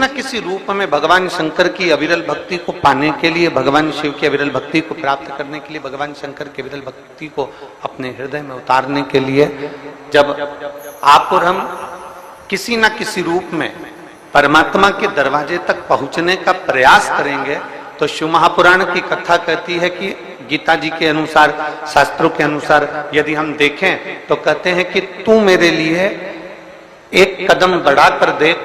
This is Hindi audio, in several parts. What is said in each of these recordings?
न किसी रूप में भगवान शंकर की अविरल भक्ति को पाने के लिए, भगवान शिव की अविरल भक्ति को प्राप्त करने के लिए, भगवान शंकर की अविरल भक्ति को अपने हृदय में उतारने के लिए जब आप और हम किसी न किसी रूप में परमात्मा के दरवाजे तक पहुंचने का प्रयास करेंगे, तो शिव महापुराण की कथा कहती है कि गीता जी के अनुसार, शास्त्रों के अनुसार यदि हम देखें तो कहते हैं कि तू मेरे लिए एक कदम बढ़ाकर देख।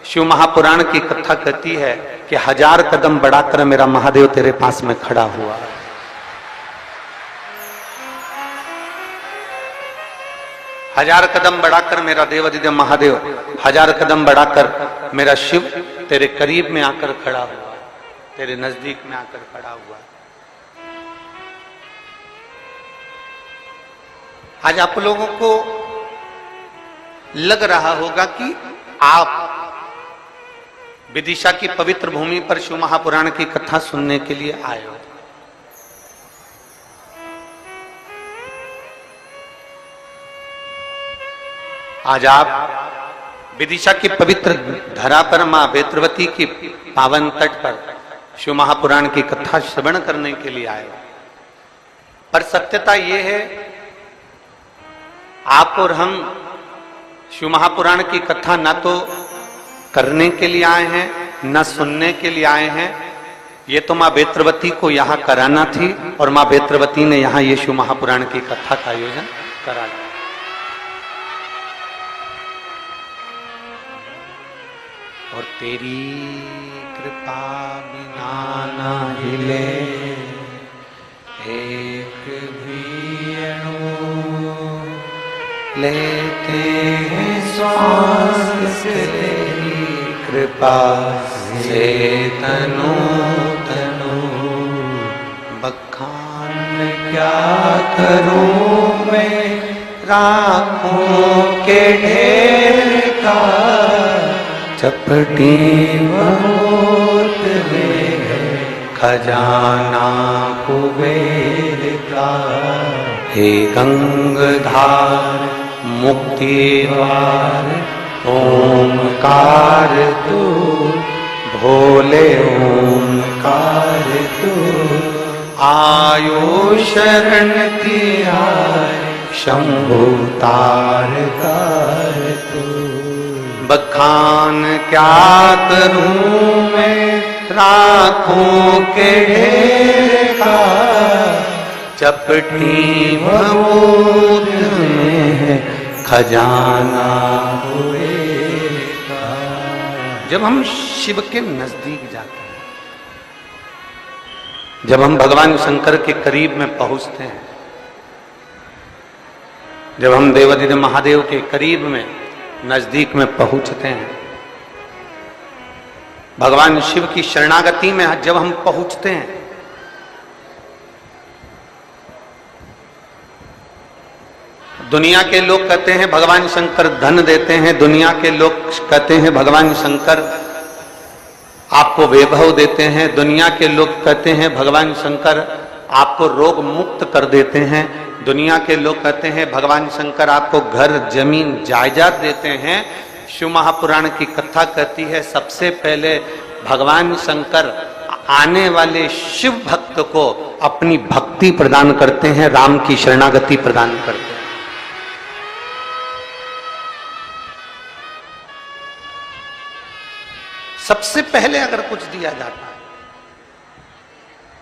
शिव महापुराण की कथा कहती है कि 1000 कदम बढ़ाकर मेरा महादेव तेरे पास में खड़ा हुआ। 1000 कदम बढ़ाकर मेरा देवाधिदेव महादेव, 1000 कदम बढ़ाकर मेरा शिव तेरे करीब में आकर खड़ा हुआ, तेरे नजदीक में आकर खड़ा हुआ। आज आप लोगों को लग रहा होगा कि आप विदिशा की पवित्र भूमि पर शिव महापुराण की कथा सुनने के लिए आए हो। आज आप विदिशा की पवित्र धरा पर मां बेत्रवती की पावन तट पर शिव महापुराण की कथा श्रवण करने के लिए आए हो। पर सत्यता यह है, आप और हम शिव महापुराण की कथा ना तो करने के लिए आए हैं, न सुनने के लिए आए हैं। ये तो मां बेत्रवती को यहां कराना थी और मां बेत्रवती ने यहां ये शिव महापुराण की कथा का आयोजन करा दिया। और तेरी कृपा बिना ना हिले एक भी अणु, लेते हैं श्वास तेरी कृपा से तनु तनु। बखान क्या करूं मैं राखों के ढेर का, चपटी बहुत में है खजाना कुबेर का। हे गंगाधार मुक्ति द्वार ओमकार तू, भोले ओमकार तू। आयो शरण की आय शंभु तार तार तू। बखान क्या करूं मैं राखों के ढेर का, चपटी भभूत में है खजाना कुबेर का। जब हम शिव के नजदीक जाते हैं, जब हम भगवान शंकर के करीब में पहुंचते हैं, जब हम देवाधिदेव महादेव के करीब में नजदीक में पहुंचते हैं, भगवान शिव की शरणागति में जब हम पहुंचते हैं, दुनिया के लोग कहते हैं भगवान शंकर धन देते हैं, दुनिया के लोग कहते हैं भगवान शंकर आपको वैभव देते हैं, दुनिया के लोग कहते हैं भगवान शंकर आपको रोग मुक्त कर देते हैं, दुनिया के लोग कहते हैं भगवान शंकर आपको घर जमीन जायदाद देते हैं। शिव महापुराण की कथा कहती है सबसे पहले भगवान शंकर आने वाले शिव भक्त को अपनी भक्ति प्रदान करते हैं, राम की शरणागति प्रदान करते हैं। सबसे पहले अगर कुछ दिया जाता है,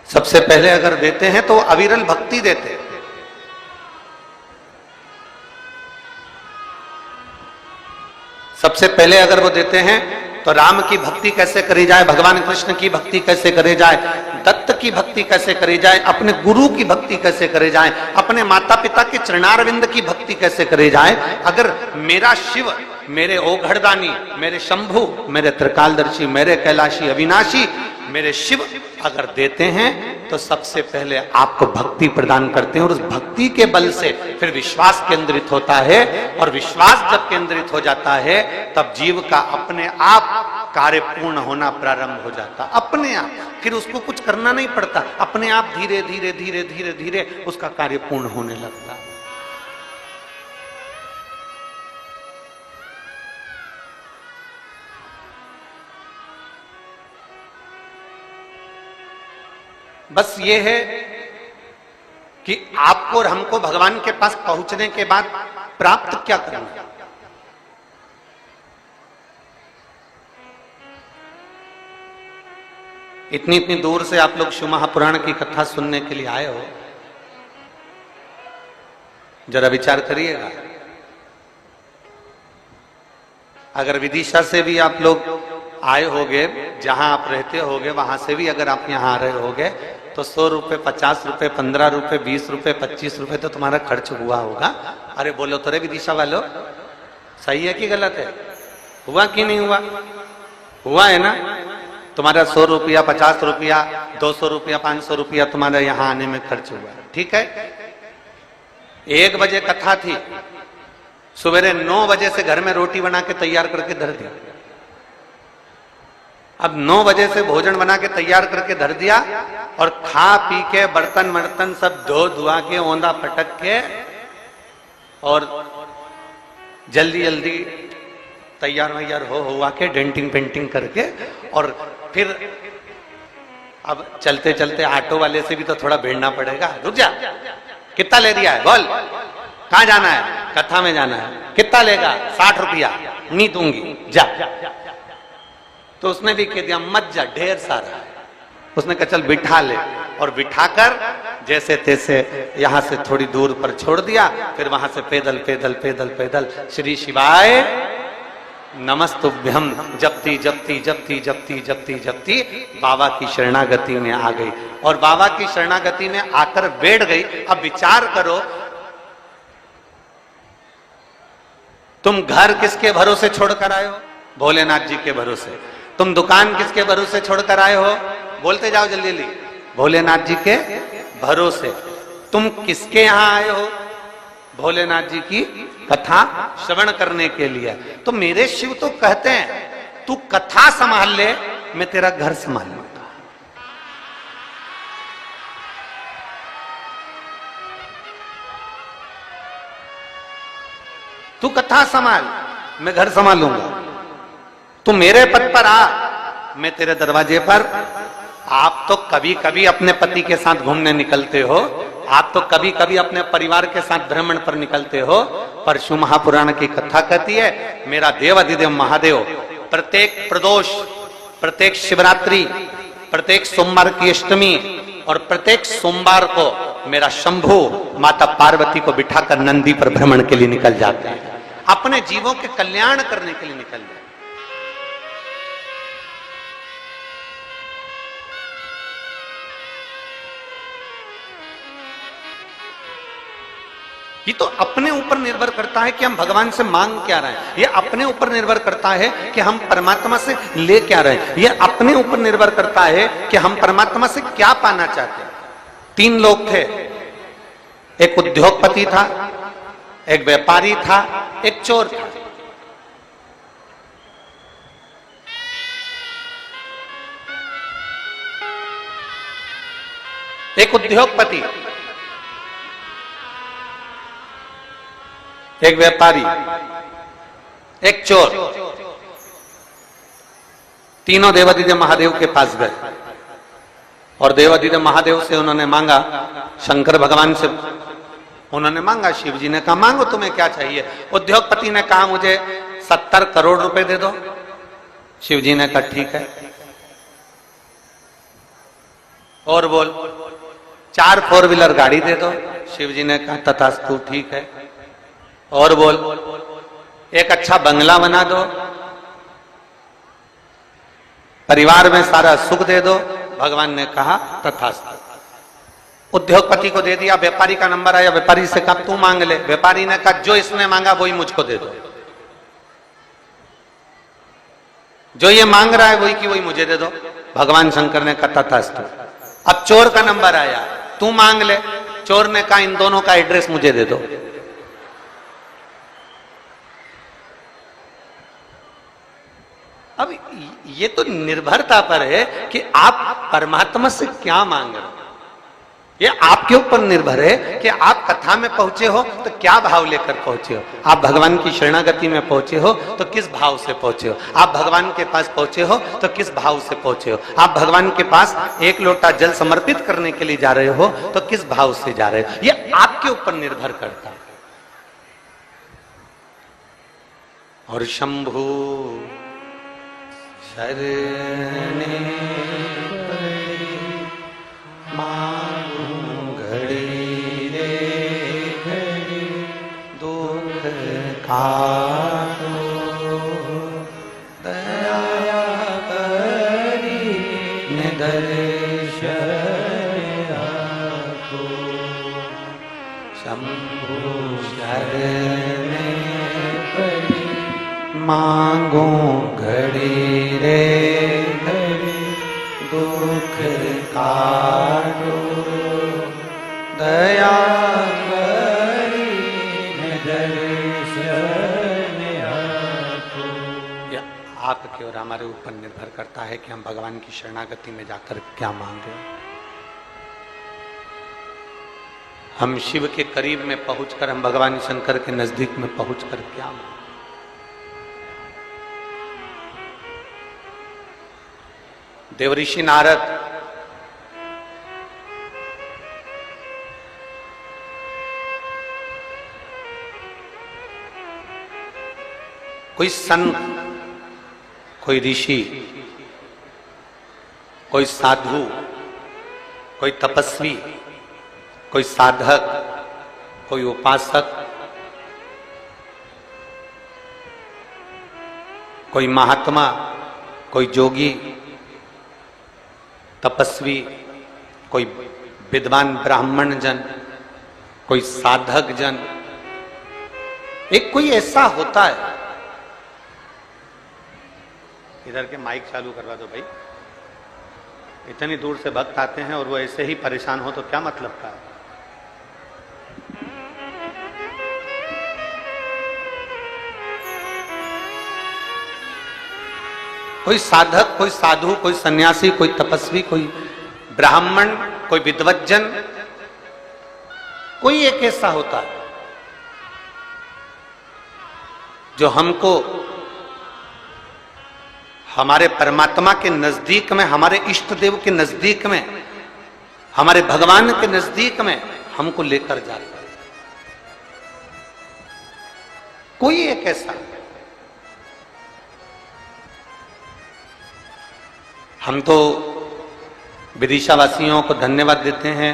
सबसे पहले अगर देते हैं तो अविरल भक्ति देते हैं। सबसे पहले अगर वो देते हैं तो राम की भक्ति कैसे करी जाए, भगवान कृष्ण की भक्ति कैसे करी जाए, दत्त की भक्ति कैसे करी जाए, अपने गुरु की भक्ति कैसे करी जाए, अपने माता पिता के चरणारविंद की भक्ति कैसे करी जाए। अगर मेरा शिव, मेरे ओघड़दानी, मेरे शंभु, मेरे त्रिकालदर्शी, मेरे कैलाशी अविनाशी, मेरे शिव अगर देते हैं तो सबसे पहले आपको भक्ति प्रदान करते हैं और उस भक्ति के बल से फिर विश्वास केंद्रित होता है, और विश्वास जब केंद्रित हो जाता है तब जीव का अपने आप कार्य पूर्ण होना प्रारंभ हो जाता, अपने आप। फिर उसको कुछ करना नहीं पड़ता, अपने आप धीरे धीरे धीरे धीरे धीरे उसका कार्य पूर्ण होने लगता। बस ये है कि आपको और हमको भगवान के पास पहुंचने के बाद प्राप्त क्या करना है। इतनी इतनी दूर से आप लोग शिव महापुराण की कथा सुनने के लिए आए हो, जरा विचार करिएगा। अगर विदिशा से भी आप लोग आए होगे, जहां आप रहते होगे वहां से भी अगर आप यहां आ रहे होगे, तो 100 रुपए, 50 रुपए, 15 रुपए, 20 रुपए, 25 रुपए तो तुम्हारा खर्च हुआ होगा। अरे बोलो तो रे विदिशा वालों, सही है कि गलत है? हुआ कि नहीं हुआ? हुआ है ना? तुम्हारा 100 रुपया, 50 रुपया, 200 रुपया, 500 रुपया तुम्हारा यहां आने में खर्च हुआ, ठीक है। 1 बजे कथा थी, सवेरे 9 बजे से घर में रोटी बना के तैयार करके धर दी। अब 9 बजे से भोजन बना के तैयार करके धर दिया और खा पी के बर्तन वर्तन सब धो धुआ के औंधा पटक के और जल्दी जल्दी तैयार वैयार हो हुआ के डेंटिंग पेंटिंग करके, और फिर अब चलते चलते ऑटो वाले से भी तो थोड़ा भिड़ना पड़ेगा। रुक जा, कितना ले दिया है बोल, कहां जाना है? कथा में जाना है। कितना लेगा? 60 रुपया। नहीं दूंगी, जा। तो उसने भी कह दिया मत जा, ढेर सारा है। उसने कहा चल बिठा ले, और बिठाकर जैसे तैसे यहां से थोड़ी दूर पर छोड़ दिया। फिर वहां से पैदल पैदल पैदल पैदल श्री शिवाय नमस्तुभ्यम जपती जपती जपती जपती जपती जपती बाबा की शरणागति में आ गई, और बाबा की शरणागति में आकर बैठ गई। अब विचार करो, तुम घर किसके भरोसे छोड़कर आए हो? भोलेनाथ जी के भरोसे। तुम दुकान किसके भरोसे छोड़कर आए हो? बोलते जाओ जल्दी जल्दी। भोलेनाथ जी के भरोसे। तुम किसके यहां आए हो? भोलेनाथ जी की कथा श्रवण करने के लिए। तो मेरे शिव तो कहते हैं तू कथा संभाल ले, मैं तेरा घर संभाल लूंगा। तू कथा संभाल, मैं घर संभालूंगा। तू मेरे पद पर आ, मैं तेरे दरवाजे पर। आप तो कभी कभी अपने पति के साथ घूमने निकलते हो, आप तो कभी कभी अपने परिवार के साथ भ्रमण पर निकलते हो, पर शिव महापुराण की कथा कहती है मेरा देव अधिदेव महादेव प्रत्येक प्रदोष, प्रत्येक शिवरात्रि, प्रत्येक सोमवार की अष्टमी और प्रत्येक सोमवार को मेरा शंभु माता पार्वती को बिठाकर नंदी पर भ्रमण के लिए निकल जाते हैं, अपने जीवों के कल्याण करने के लिए निकल जाते हैं। ये तो अपने ऊपर निर्भर करता है कि हम भगवान से मांग क्या रहे हैं। ये अपने ऊपर निर्भर करता है कि हम परमात्मा से ले क्या रहे हैं। ये अपने ऊपर निर्भर करता है कि हम परमात्मा से क्या पाना चाहते हैं। 3 लोग थे, एक उद्योगपति था, एक व्यापारी था, एक चोर था। एक उद्योगपति, एक व्यापारी, एक चोर, तीनों देवाधिदेव महादेव के पास गए और देवाधिदेव महादेव से उन्होंने मांगा, शंकर भगवान से उन्होंने मांगा। शिव जी ने कहा मांगो तुम्हें क्या चाहिए। उद्योगपति ने कहा मुझे 70 करोड़ रुपए दे दो। शिव जी ने कहा ठीक है। और बोल 4 4 व्हीलर गाड़ी दे दो। शिव जी ने कहा तथास्तु ठीक है। और बोल एक अच्छा बंगला बना दो, परिवार में सारा सुख दे दो। भगवान ने कहा तथास्तु। उद्योगपति को दे दिया। व्यापारी का नंबर आया, व्यापारी से कहा तू मांग ले। व्यापारी ने कहा जो इसने मांगा वही मुझको दे दो, जो ये मांग रहा है वही की वही मुझे दे दो। भगवान शंकर ने कहा तथास्तु। अब चोर का नंबर आया, तू मांग ले। चोर ने कहा इन दोनों का एड्रेस मुझे दे दो। अब ये तो निर्भरता पर है कि आप परमात्मा से क्या मांग रहे हो। ये आपके ऊपर निर्भर है कि आप कथा में पहुंचे हो तो क्या भाव लेकर पहुंचे हो। आप भगवान की शरणागति में पहुंचे हो तो किस भाव से पहुंचे हो। आप भगवान के पास पहुंचे हो तो किस भाव से पहुंचे हो। आप भगवान के पास एक लोटा जल समर्पित करने के लिए जा रहे हो तो किस भाव से जा रहे हो, ये आपके ऊपर निर्भर करता है। और शंभु शरणे मांगू घड़ी रे घड़ी दुख काटो दया करी निदर्शन आको। शंभु शरणे पड़ी मांगो घड़ी रे घड़ी दुख काटो दया करी दर्शन आको। यह आपके और हमारे ऊपर निर्भर करता है कि हम भगवान की शरणागति में जाकर क्या मांगे। हम शिव के करीब में पहुंचकर, हम भगवान शंकर के नजदीक में पहुंचकर क्या मांगे। देवऋषि नारद कोई संत, कोई ऋषि, कोई साधु, कोई तपस्वी, कोई साधक, कोई उपासक, कोई महात्मा, कोई जोगी, तपस्वी, कोई विद्वान ब्राह्मण जन, कोई साधक जन, एक कोई ऐसा होता है। इधर के माइक चालू करवा दो भाई, इतनी दूर से भक्त आते हैं और वो ऐसे ही परेशान हो तो क्या मतलब का है। कोई साधक, कोई साधु, कोई सन्यासी, कोई तपस्वी, कोई ब्राह्मण, कोई विद्वज्जन, कोई एक ऐसा होता है जो हमको हमारे परमात्मा के नजदीक में, हमारे इष्ट देव के नजदीक में, हमारे भगवान के नजदीक में हमको लेकर जाता है। कोई एक ऐसा। हम तो विदिशा वासियों को धन्यवाद देते हैं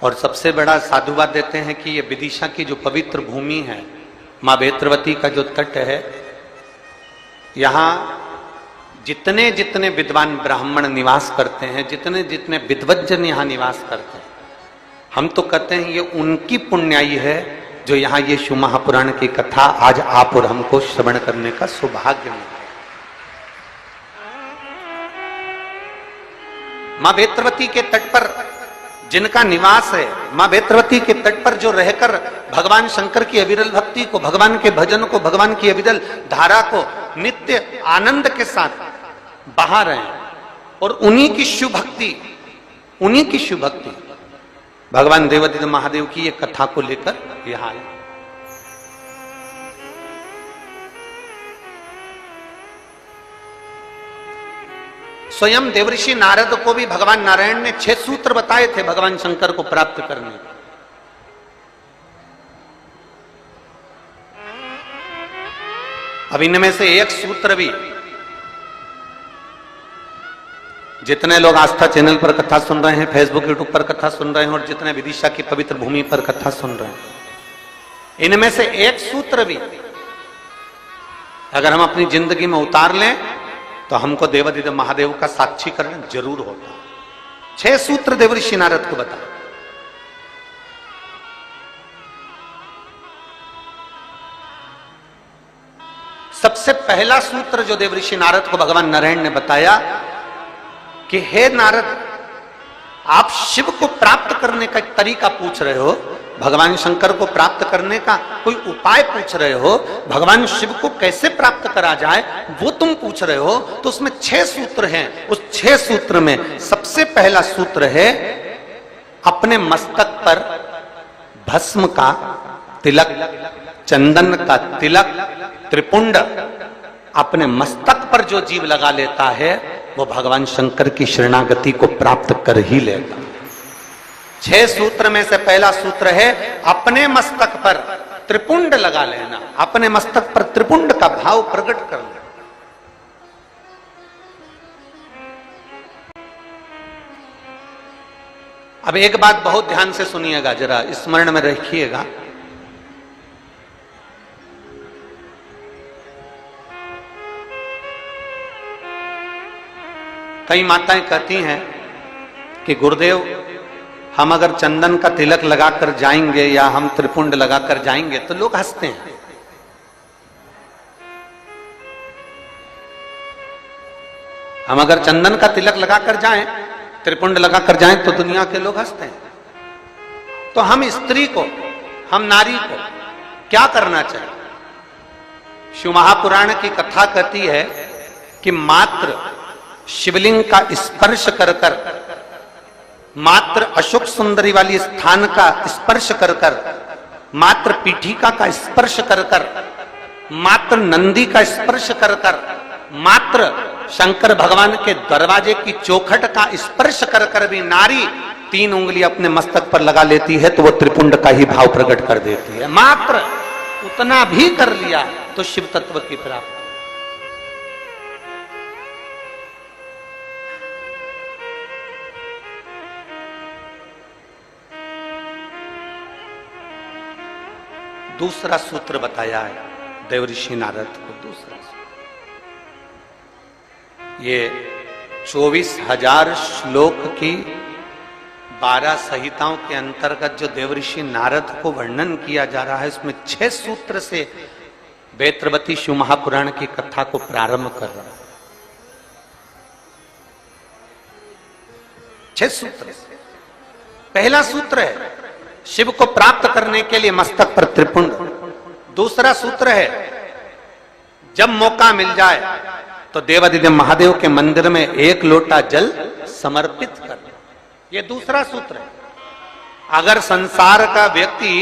और सबसे बड़ा साधुवाद देते हैं कि ये विदिशा की जो पवित्र भूमि है, माँ बेत्रवती का जो तट है, यहाँ जितने जितने विद्वान ब्राह्मण निवास करते हैं, जितने जितने विद्वज्जन यहाँ निवास करते हैं, हम तो कहते हैं ये उनकी पुण्याई है जो यहाँ ये शिव महापुराण की कथा आज आप और हमको श्रवण करने का सौभाग्य मिला। माँ बेत्रवती के तट पर जिनका निवास है, माँ बेत्रवती के तट पर जो रहकर भगवान शंकर की अविरल भक्ति को, भगवान के भजन को, भगवान की अविरल धारा को नित्य आनंद के साथ बहा रहे हैं, और उन्हीं की शिव भक्ति, उन्हीं की शिव भक्ति भगवान देवादिदेव महादेव की ये कथा को लेकर यहां आए। स्वयं देवऋषि नारद को भी भगवान नारायण ने 6 सूत्र बताए थे भगवान शंकर को प्राप्त करने। अब इनमें से एक सूत्र भी, जितने लोग आस्था चैनल पर कथा सुन रहे हैं, फेसबुक यूट्यूब पर कथा सुन रहे हैं, और जितने विदिशा की पवित्र भूमि पर कथा सुन रहे हैं, इनमें से एक सूत्र भी अगर हम अपनी जिंदगी में उतार लें तो हमको देवादिदेव महादेव का साक्षीकरण जरूर होता। 6 सूत्र देवऋषि नारद को बता। सबसे पहला सूत्र जो देवऋषि नारद को भगवान नारायण ने बताया कि हे नारद, आप शिव को प्राप्त करने का एक तरीका पूछ रहे हो, भगवान शंकर को प्राप्त करने का कोई उपाय पूछ रहे हो, भगवान शिव को कैसे प्राप्त करा जाए वो तुम पूछ रहे हो, तो उसमें 6 सूत्र हैं। उस 6 सूत्र में सबसे पहला सूत्र है अपने मस्तक पर भस्म का तिलक, चंदन का तिलक, त्रिपुंड अपने मस्तक पर जो जीव लगा लेता है वो भगवान शंकर की शरणागति को प्राप्त कर ही लेता। 6 सूत्र में से पहला सूत्र है अपने मस्तक पर त्रिपुंड लगा लेना, अपने मस्तक पर त्रिपुंड का भाव प्रकट करना। अब एक बात बहुत ध्यान से सुनिएगा, जरा स्मरण में रखिएगा। कई माताएं कहती हैं कि गुरुदेव हम अगर चंदन का तिलक लगाकर जाएंगे या हम त्रिपुंड लगाकर जाएंगे तो लोग हंसते हैं। हम अगर चंदन का तिलक लगाकर जाएं, त्रिपुंड लगाकर जाएं तो दुनिया के लोग हंसते हैं। तो हम स्त्री को, हम नारी को क्या करना चाहिए? शिव महापुराण की कथा कहती है कि मात्र शिवलिंग का स्पर्श कर कर, मात्र अशोक सुंदरी वाली स्थान का स्पर्श कर कर, मात्र पीठिका का स्पर्श कर कर, मात्र नंदी का स्पर्श कर कर, मात्र शंकर भगवान के दरवाजे की चौखट का स्पर्श कर कर भी नारी 3 उंगली अपने मस्तक पर लगा लेती है तो वो त्रिपुंड का ही भाव प्रकट कर देती है। मात्र उतना भी कर लिया तो शिव तत्व की प्राप्ति। दूसरा सूत्र बताया है देवऋषि नारद को। दूसरा ये 24,000 श्लोक की 12 संहिताओं के अंतर्गत जो देवऋषि नारद को वर्णन किया जा रहा है, इसमें 6 सूत्र से वेत्रवती शिव महापुराण की कथा को प्रारंभ कर रहा है। 6 सूत्र। पहला सूत्र है शिव को प्राप्त करने के लिए मस्तक पर त्रिपुंड। दूसरा सूत्र है जब मौका मिल जाए तो देवादिदेव महादेव के मंदिर में 1 लोटा जल समर्पित कर। यह दूसरा सूत्र है। अगर संसार का व्यक्ति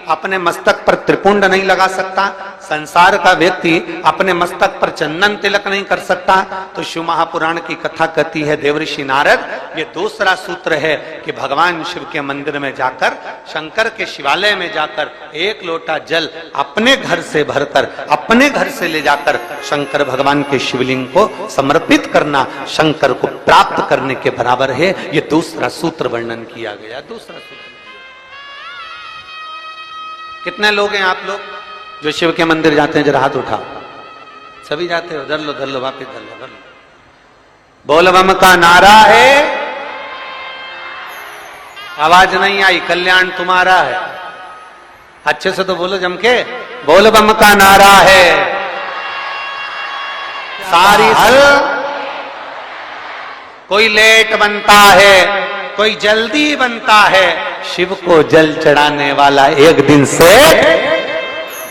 अपने मस्तक पर त्रिपुंड नहीं लगा सकता, संसार का व्यक्ति अपने मस्तक पर चंदन तिलक नहीं कर सकता, तो शिव महापुराण की कथा कहती है देवऋषि नारद, ये दूसरा सूत्र है कि भगवान शिव के मंदिर में जाकर, शंकर के शिवालय में जाकर 1 लोटा जल अपने घर से भरकर, अपने घर से ले जाकर शंकर भगवान के शिवलिंग को समर्पित करना शंकर को प्राप्त करने के बराबर है। ये दूसरा सूत्र वर्णन किया गया। दूसरा सूत्र। कितने लोग हैं आप लोग जो शिव के मंदिर जाते हैं? जरा हाथ उठाओ। सभी जाते हो? धर लो वापिस धर लो। बोल बम का नारा है। आवाज नहीं आई। कल्याण तुम्हारा है। अच्छे से तो बोलो जम के। बोल बम का नारा है। सारी हल कोई लेट बनता है, कोई जल्दी बनता है, शिव को जल चढ़ाने वाला एक दिन से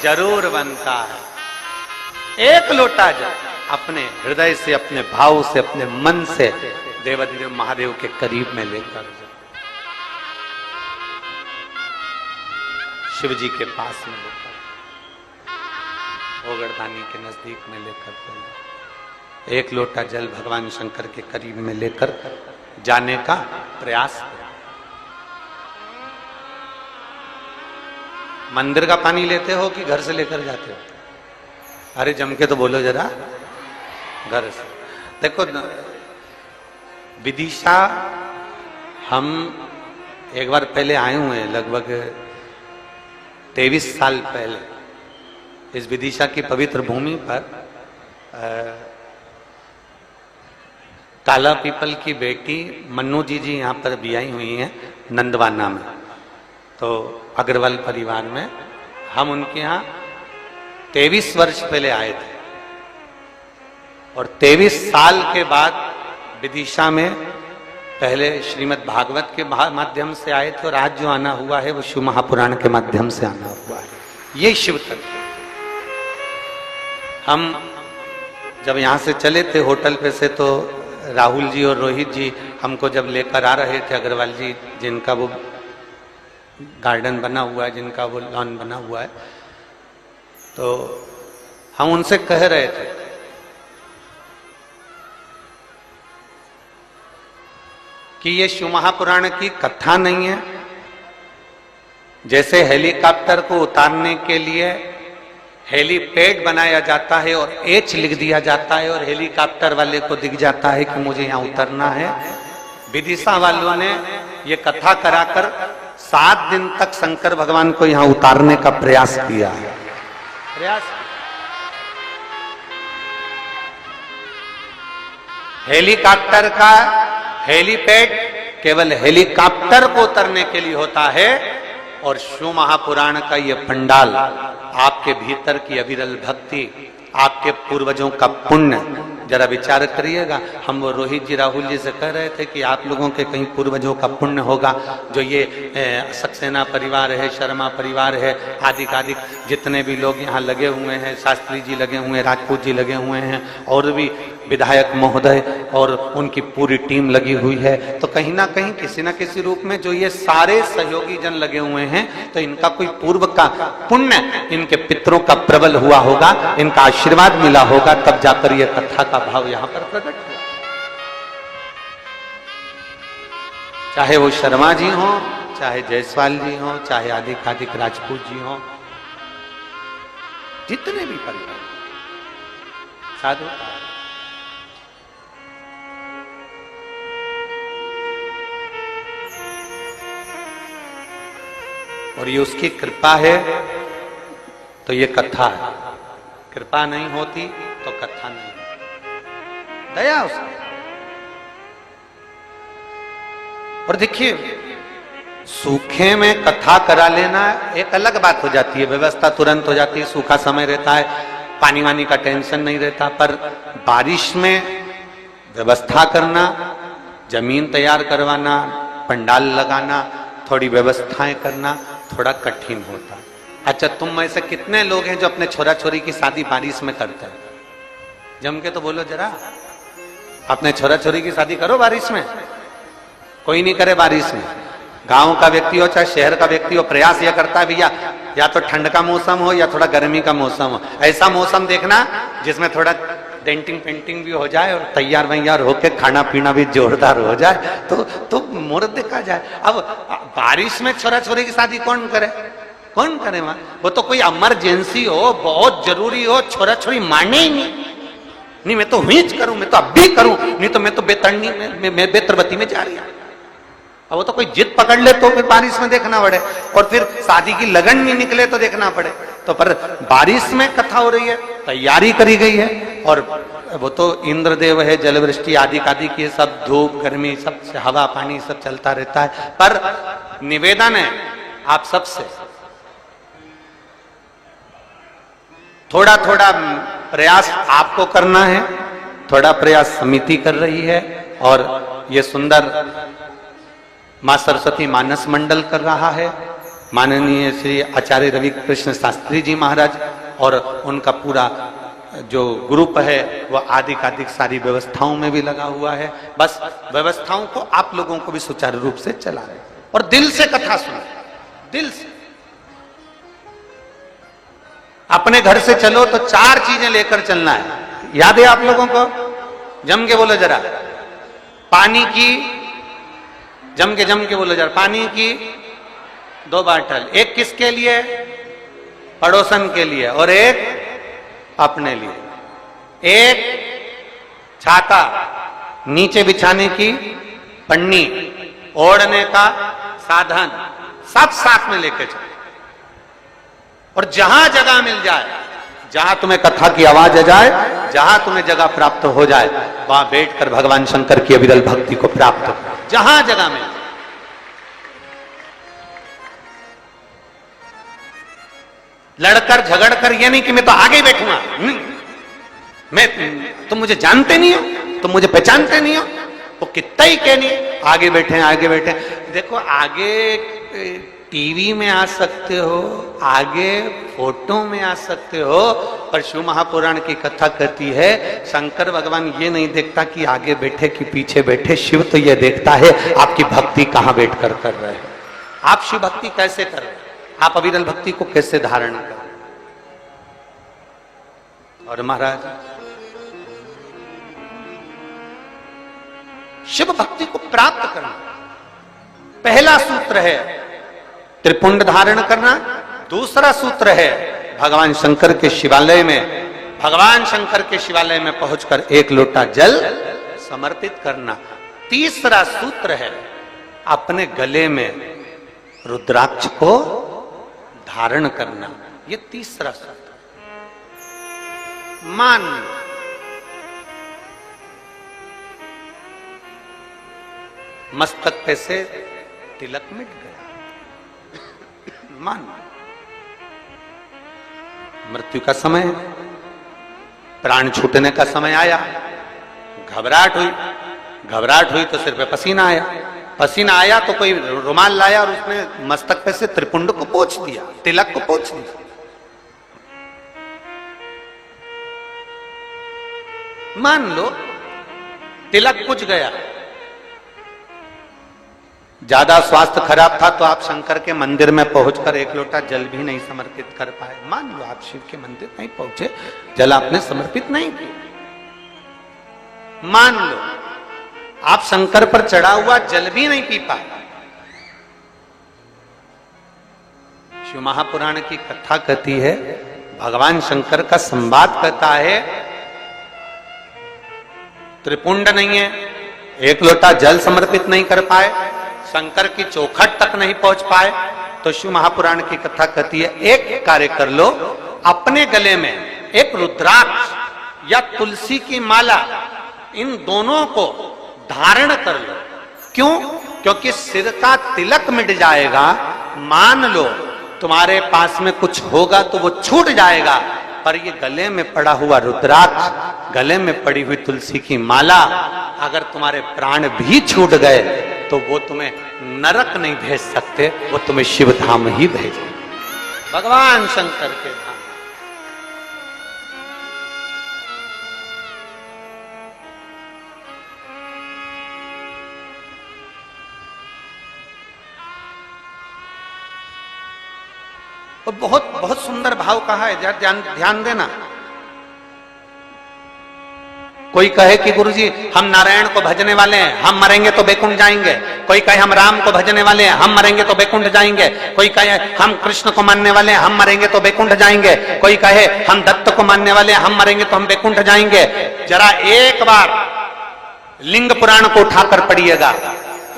जरूर बनता है। 1 लोटा जल अपने हृदय से, अपने भाव से, अपने मन से देवादिदेव महादेव के करीब में लेकर, शिव जी के पास में लेकर, ओगरदानी के नजदीक में लेकर 1 लोटा जल भगवान शंकर के करीब में लेकर जाने का प्रयास करें। मंदिर का पानी लेते हो कि घर से लेकर जाते हो? अरे जम के तो बोलो जरा। घर से। देखो विदिशा हम एक बार पहले आए हुए हैं, लगभग 23 साल पहले। इस विदिशा की पवित्र भूमि पर काला पीपल की बेटी मन्नू जी यहाँ पर ब्याई हुई हैं नंदवाना में। तो अग्रवाल परिवार में हम उनके यहाँ 23 वर्ष पहले आए थे और 23 साल के बाद विदिशा में पहले श्रीमद् भागवत के माध्यम से आए थे और आज जो आना हुआ है वो शिव महापुराण के माध्यम से आना हुआ है। ये शिव तत्व। हम जब यहाँ से चले थे होटल पे से तो राहुल जी और रोहित जी हमको जब लेकर आ रहे थे, अग्रवाल जी जिनका वो गार्डन बना हुआ है, जिनका वो लॉन बना हुआ है, तो हम उनसे कह रहे थे कि ये शिव महापुराण की कथा नहीं है। जैसे हेलीकॉप्टर को उतारने के लिए हेलीपैड बनाया जाता है और एच लिख दिया जाता है और हेलीकॉप्टर वाले को दिख जाता है कि मुझे यहां उतरना है, विदिशा वालों ने ये कथा कराकर 7 दिन तक शंकर भगवान को यहां उतारने का प्रयास किया है। हेलीकॉप्टर का हेलीपैड केवल हेलीकॉप्टर को उतरने के लिए होता है, और शिव महापुराण का ये पंडाल आपके भीतर की अविरल भक्ति, आपके पूर्वजों का पुण्य, जरा विचार करिएगा। हम वो रोहित जी राहुल जी से कह रहे थे कि आप लोगों के कहीं पूर्वजों का पुण्य होगा, जो ये सक्सेना परिवार है, शर्मा परिवार है, आदि आदि जितने भी लोग यहाँ लगे हुए हैं, शास्त्री जी लगे हुए हैं, राजपूत जी लगे हुए हैं, और भी विधायक महोदय और उनकी पूरी टीम लगी हुई है, तो कहीं ना कहीं किसी न किसी रूप में जो ये सारे सहयोगी जन लगे हुए हैं, तो इनका कोई पूर्व का पुण्य, इनके पितरों का प्रबल हुआ होगा, इनका आशीर्वाद मिला होगा, तब जाकर ये कथा का भाव यहां पर प्रकट हुआ। चाहे वो शर्मा जी हो, चाहे जायसवाल जी हो, चाहे आदिक राजपूत जी हो, जितने भी परिवार साधु, और ये उसकी कृपा है तो ये कथा है। कृपा नहीं होती तो कथा नहीं होती, दया उसकी। और देखिए, सूखे में कथा करा लेना एक अलग बात हो जाती है, व्यवस्था तुरंत हो जाती है, सूखा समय रहता है, पानी वानी का टेंशन नहीं रहता। पर बारिश में व्यवस्था करना, जमीन तैयार करवाना, पंडाल लगाना, थोड़ी व्यवस्थाएं करना थोड़ा कठिन होता है। अच्छा, तुम में से कितने लोग हैं जो अपने छोरा छोरी की शादी बारिश में करते हैं? जम के तो बोलो जरा, अपने छोरा छोरी की शादी करो बारिश में। कोई नहीं करे बारिश में। गांव का व्यक्ति हो चाहे शहर का व्यक्ति हो, प्रयास यह करता है भैया या तो ठंड का मौसम हो या थोड़ा गर्मी का मौसम हो, ऐसा मौसम देखना जिसमें थोड़ा डेंटिंग पेंटिंग भी हो जाए और तैयार वैयार होके खाना पीना भी जोरदार हो जाए, तो मुहूर्त देखा जाए। अब बारिश में छोरा छोरी की शादी कौन करे? कौन करे? वहां वो तो कोई इमरजेंसी हो, बहुत जरूरी हो, छोरा छोरी माने ही नहीं, मैं तो हीच करूं, मैं तो अब भी करूं, नहीं तो मैं तो बेतरनी में बेतरबती में जा रही हूं। अब वो तो कोई जिद पकड़ ले तो फिर बारिश में देखना पड़े, और फिर शादी की लगन नहीं निकले तो देखना पड़े। तो पर बारिश में कथा हो रही है, तैयारी करी गई है, और वो तो इंद्रदेव है, जलवृष्टि आदि आदि की सब, धूप गर्मी सब, हवा पानी सब चलता रहता है। पर निवेदन है आप सबसे, थोड़ा थोड़ा प्रयास आपको करना है, थोड़ा प्रयास समिति कर रही है, और ये सुंदर मां सरस्वती मानस मंडल कर रहा है, माननीय श्री आचार्य रवि कृष्ण शास्त्री जी महाराज और उनका पूरा जो ग्रुप है वह आदि सारी व्यवस्थाओं में भी लगा हुआ है। बस व्यवस्थाओं को आप लोगों को भी सुचारू रूप से चला रहे, और दिल से कथा सुनो, दिल से। अपने घर से चलो तो 4 चीजें लेकर चलना है, याद है आप लोगों को? जम के बोलो जरा, पानी की, जम के बोलो जरा, पानी की 2 बाटल, एक किसके लिए? पड़ोसन के लिए, और एक अपने लिए। एक छाता, नीचे बिछाने की पन्नी, ओढ़ने का साधन, सब साथ में लेके चलो। और जहां जगह मिल जाए, जहां तुम्हें कथा की आवाज आ जाए, जहां तुम्हें जगह प्राप्त हो जाए, वहां बैठकर भगवान शंकर की अविरल भक्ति को प्राप्त हो, जहां जगह मिल। लड़कर झगड़कर ये नहीं कि मैं तो आगे बैठूंगा, तुम मुझे जानते नहीं हो, तुम मुझे पहचानते नहीं हो, वो कितना ही कहनी, आगे बैठे आगे बैठे। देखो, आगे टीवी में आ सकते हो, आगे फोटो में आ सकते हो, पर शिव महापुराण की कथा कहती है शंकर भगवान ये नहीं देखता कि आगे बैठे कि पीछे बैठे, शिव तो ये देखता है आपकी भक्ति कहां बैठकर कर रहे हो। आप शिव भक्ति कैसे कर रहे हैं, आप अविरल भक्ति को कैसे धारण कर। और महाराज शिव भक्ति को प्राप्त करना पहला सूत्र है त्रिपुंड धारण करना, दूसरा सूत्र है भगवान शंकर के शिवालय में, भगवान शंकर के शिवालय में पहुंचकर एक लोटा जल समर्पित करना, तीसरा सूत्र है अपने गले में रुद्राक्ष को धारण करना। ये तीसरा सूत्र। मान मस्तक पे से तिलक मिट गया, मान मृत्यु का समय, प्राण छूटने का समय आया, घबराहट हुई तो सिर पे पसीना आया तो कोई रुमाल लाया और उसने मस्तक पे से त्रिपुंड को पोंछ दिया, तिलक को पोंछ दिया। मान लो तिलक बुझ गया, ज्यादा स्वास्थ्य खराब था तो आप शंकर के मंदिर में पहुंचकर एक लोटा जल भी नहीं समर्पित कर पाए। मान लो आप शिव के मंदिर नहीं पहुंचे, जल आपने समर्पित नहीं किया। मान लो आप शंकर पर चढ़ा हुआ जल भी नहीं पी पाए। शिव महापुराण की कथा कहती है, भगवान शंकर का संवाद कहता है, त्रिपुंड नहीं है, एक लोटा जल समर्पित नहीं कर पाए, शंकर की चौखट तक नहीं पहुंच पाए, तो शिव महापुराण की कथा कहती है एक कार्य कर लो, अपने गले में एक रुद्राक्ष या तुलसी की माला, इन दोनों को धारण कर लो। क्यों? क्योंकि सिर का तिलक मिट जाएगा। मान लो तुम्हारे पास में कुछ होगा तो वो छूट जाएगा, पर ये गले में पड़ा हुआ रुद्राक्ष, गले में पड़ी हुई तुलसी की माला, अगर तुम्हारे प्राण भी छूट गए तो वो तुम्हें नरक नहीं भेज सकते, वो तुम्हें शिव धाम ही भेजे, भगवान शंकर के धाम। और बहुत बहुत सुंदर भाव कहा है, ध्यान देना। कोई कहे कि गुरुजी हम नारायण को भजने वाले हैं, हम मरेंगे तो बैकुंठ जाएंगे। कोई कहे हम राम को भजने वाले हैं, हम मरेंगे तो बैकुंठ जाएंगे। कोई कहे हम कृष्ण को मानने वाले हैं, हम मरेंगे तो बैकुंठ जाएंगे। कोई कहे हम दत्त को मानने वाले हैं, हम मरेंगे तो हम बैकुंठ जाएंगे। जरा एक बार लिंग पुराण को उठाकर पढ़िएगा,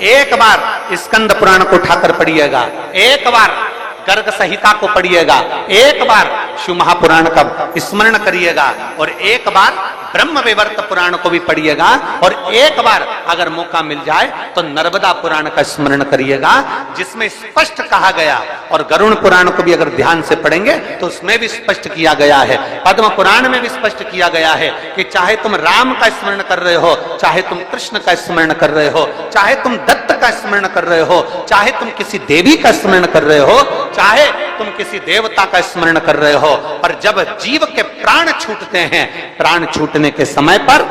एक बार स्कंद पुराण को उठाकर पढ़िएगा, एक बार गर्ग संहिता को पढ़िएगा, एक बार शिव महापुराण का स्मरण करिएगा, और एक बार ब्रह्म वैवर्त पुराण को भी पढ़िएगा, और एक बार अगर मौका मिल जाए तो नर्मदा पुराण का स्मरण करिएगा, जिसमें स्पष्ट कहा गया, और गरुण पुराण को भी अगर ध्यान से पढ़ेंगे तो उसमें भी स्पष्ट किया गया है, पद्म पुराण में भी स्पष्ट किया गया है कि चाहे तुम राम का स्मरण कर रहे हो, चाहे तुम कृष्ण का स्मरण कर रहे हो, चाहे तुम दत्त का स्मरण कर रहे हो, चाहे तुम किसी देवी का स्मरण कर रहे हो, चाहे तुम किसी देवता का स्मरण कर रहे हो, पर जब जीव के प्राण छूटते हैं, प्राण छूटने के समय पर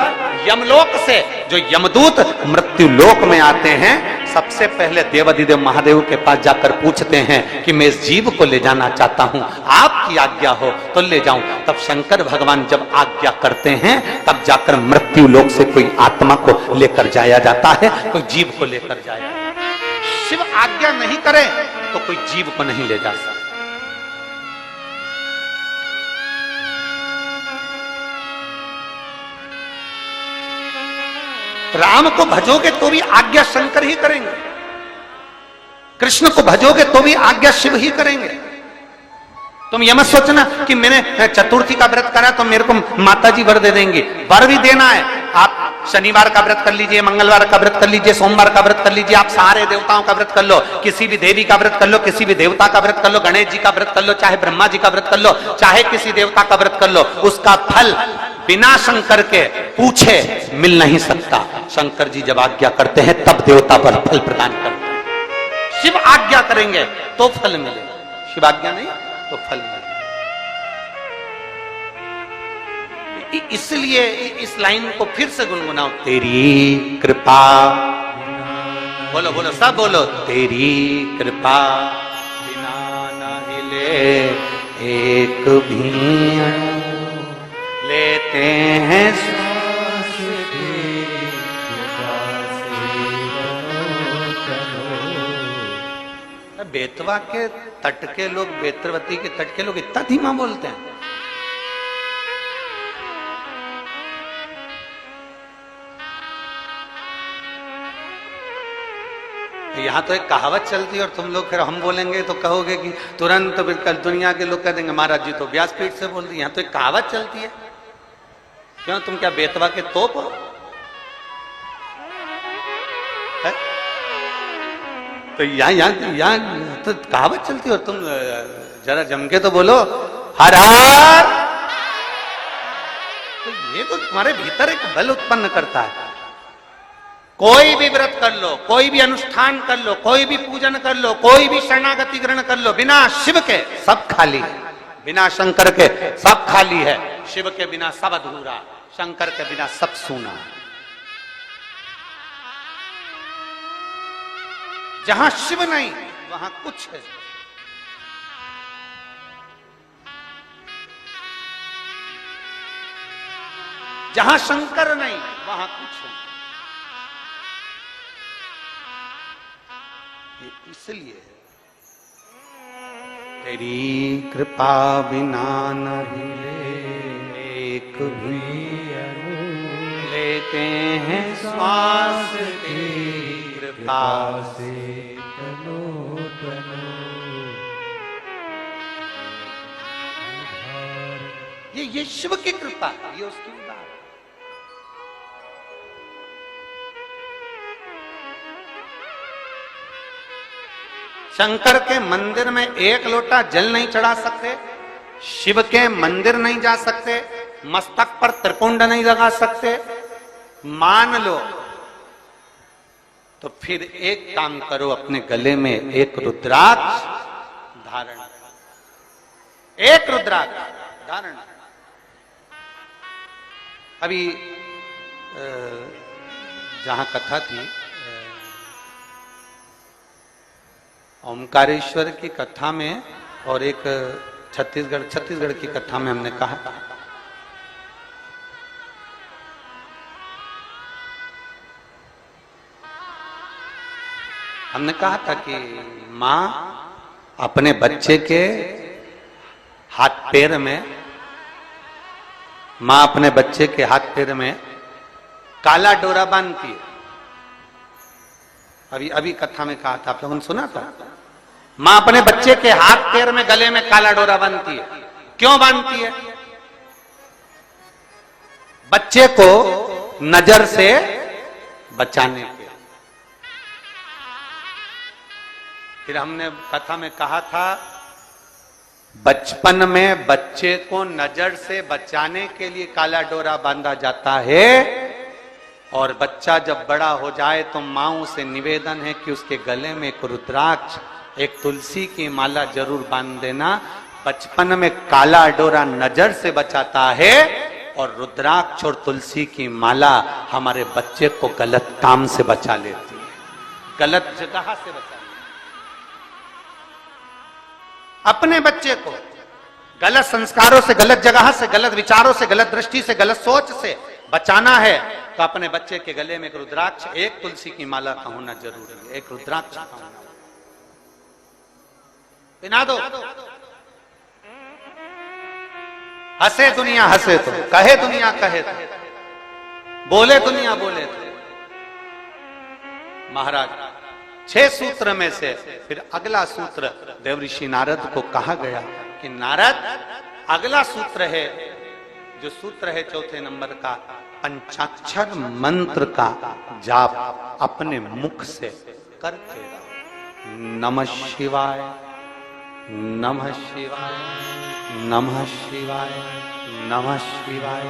यमलोक से जो यमदूत मृत्यु लोक में आते हैं, सबसे पहले देवाधिदेव महादेव के पास जाकर पूछते हैं कि मैं इस जीव को ले जाना चाहता हूं, आपकी आज्ञा हो तो ले जाऊं। तब शंकर भगवान जब आज्ञा करते हैं, तब जाकर मृत्यु लोक से कोई आत्मा को लेकर जाया जाता है, कोई जीव को लेकर जाया। शिव आज्ञा नहीं करे तो कोई जीव को नहीं ले जा सकता। राम को भजोगे तो भी आज्ञा शंकर ही करेंगे, कृष्ण को भजोगे तो भी आज्ञा शिव ही करेंगे। तुम ये मत सोचना कि मैंने चतुर्थी का व्रत करा तो मेरे को माता जी वर दे देंगे। वर भी देना है, आप शनिवार का व्रत कर लीजिए, मंगलवार का व्रत कर लीजिए, सोमवार का व्रत कर लीजिए, आप सारे देवताओं का व्रत कर लो, किसी भी देवी का व्रत कर लो, किसी भी देवता का व्रत कर लो, गणेश जी का व्रत कर लो, चाहे ब्रह्मा जी का व्रत कर लो, चाहे किसी देवता का व्रत कर लो, उसका फल बिना शंकर के पूछे मिल नहीं सकता। शंकर जी जब आज्ञा करते हैं तब देवता पर फल प्रदान करते हैं। शिव आज्ञा करेंगे तो फल मिलेगा, शिव आज्ञा नहीं तो फल मिलेगा। इसलिए इस लाइन को फिर से गुनगुनाओ, तेरी कृपा बोलो बोलो सब बोलो। तेरी कृपा बिना न हिले एक भी अणु, लेते हैं श्वास तेरी कृपा से तनो। बेतवा के तट के लोग, बेतरवती के तट के लोग इतना धीमा बोलते हैं। यहां तो एक कहावत चलती है और तुम लोग फिर हम बोलेंगे तो कहोगे कि तुरंत बिल्कुल दुनिया के लोग कह देंगे महाराज जी तो व्यासपीठ से बोल दी। यहां तो एक कहावत चलती है। क्यों, तुम क्या बेतवा के तोप हो? तो यहाँ तो कहावत चलती है और तुम जरा जम के तो बोलो हर हर। तो ये तो तुम्हारे भीतर एक बल उत्पन्न करता है। कोई भी व्रत कर लो, कोई भी अनुष्ठान कर लो, कोई भी पूजन कर लो, कोई भी शरणागति ग्रहण कर लो, बिना शिव के सब खाली है। बिना शंकर के सब खाली है। शिव के बिना सब अधूरा, शंकर के बिना सब सूना। जहां शिव नहीं वहां कुछ है। जहां शंकर नहीं वहां कुछ है। इसलिए तेरी कृपा बिना न हिले एक भी अणु, लेते हैं श्वास तेरी कृपा से तनो तनो। ये शिव की कृपा है, ये उसकी उदार। शंकर के मंदिर में एक लोटा जल नहीं चढ़ा सकते, शिव के मंदिर नहीं जा सकते, मस्तक पर त्रिपुंड नहीं लगा सकते। मान लो तो फिर एक काम करो, अपने गले में एक रुद्राक्ष धारण, एक रुद्राक्ष धारण। अभी जहां कथा थी, ओमकारेश्वर की कथा में और एक छत्तीसगढ़ की कथा में हमने कहा था कि मां अपने बच्चे के हाथ पैर में, मां अपने बच्चे के हाथ पैर में काला डोरा बांधती है। अभी कथा में कहा था, आप लोगों ने सुना था। मां अपने बच्चे के हाथ पैर में, गले में काला डोरा बांधती है। क्यों बांधती है? बच्चे को नजर से बचाने के। फिर हमने कथा में कहा था, बचपन में बच्चे को नजर से बचाने के लिए काला डोरा बांधा जाता है, और बच्चा जब बड़ा हो जाए तो माओ से निवेदन है कि उसके गले में एक रुद्राक्ष, एक तुलसी की माला जरूर बांध देना। बचपन में काला डोरा नजर से बचाता है, और रुद्राक्ष और तुलसी की माला हमारे बच्चे को गलत काम से बचा लेती है, गलत जगह से बचा लेती है। अपने बच्चे को गलत संस्कारों से, गलत जगह से, गलत विचारों से, गलत दृष्टि से, गलत सोच से बचाना है तो अपने बच्चे के गले में एक रुद्राक्ष, एक तुलसी की माला का होना जरूरी है। एक रुद्राक्ष का होना, पिना दो। हंसे दुनिया हंसे तो, कहे दुनिया कहे तो, बोले दुनिया बोले तो। महाराज 6 सूत्र में से फिर अगला सूत्र देवऋषि नारद को कहा गया कि नारद, अगला सूत्र है, जो सूत्र है 4थे नंबर का, पंचाक्षर मंत्र का जाप अपने मुख से करते रहो। नमः शिवाय, नमः शिवाय, नमः शिवाय, नमः शिवाय,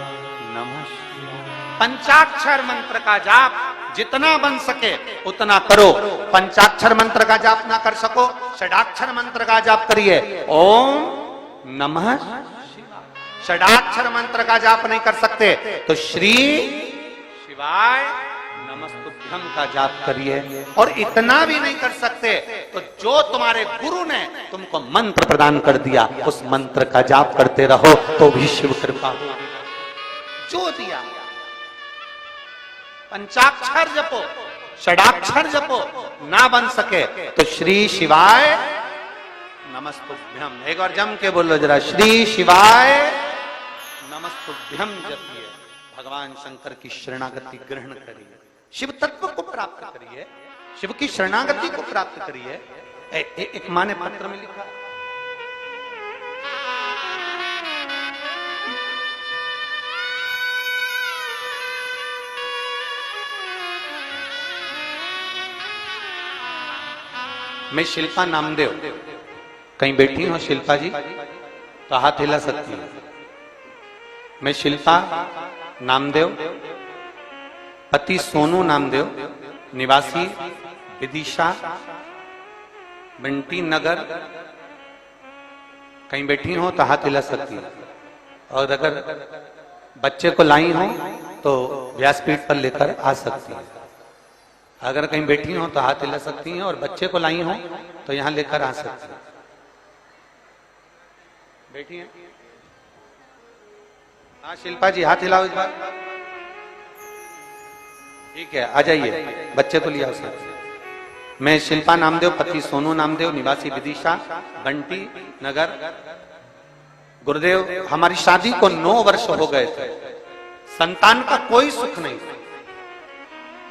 नमः शिवाय। पंचाक्षर मंत्र का जाप जितना बन सके उतना करो। पंचाक्षर मंत्र का जाप ना कर सको, षडाक्षर मंत्र का जाप करिए। ओम नमः शिवाय। षडाक्षर मंत्र का जाप नहीं कर सकते तो श्री शिवाय नमस्तुभ्यम का जाप करिए। और इतना भी नहीं कर सकते तो जो तुम्हारे गुरु ने तुमको मंत्र प्रदान कर दिया उस मंत्र का जाप करते रहो तो भी शिव कृपा होगी। जो दिया पंचाक्षर जपो, षडाक्षर जपो, ना बन सके तो श्री शिवाय नमस्तुभ्यम एक बार जम के बोलो जरा, श्री शिवाय नमस्तुभ्यम जपिए। भगवान शंकर की शरणागति ग्रहण करिए, शिव तत्व को प्राप्त करिए, शिव की शरणागति को प्राप्त करिए। एक माँ ने पत्र में लिखा, मैं शिल्पा नामदेव, कहीं बैठी हो शिल्पा जी तो हाथ हिला सकती है। मैं शिल्पा नामदेव, पति सोनू नामदेव, निवासी विदिशा बंटी नगर, कहीं बैठी हो तो हाथ हिला सकती है। और अगर बच्चे को लाई हो तो व्यासपीठ पर लेकर आ सकती है। अगर कहीं बैठी हो तो हाथ हिला सकती हैं और बच्चे को लाई हो तो यहां लेकर आ सकती हैं। बैठी हैं? हाँ शिल्पा जी हाथ हिलाओ इस बार। ठीक है, आ जाइए, बच्चे को लिया उसने। मैं शिल्पा नामदेव, पति सोनू नामदेव, निवासी विदिशा बंटी नगर। गुरुदेव, हमारी शादी को 9 वर्ष हो गए थे, संतान का कोई सुख नहीं।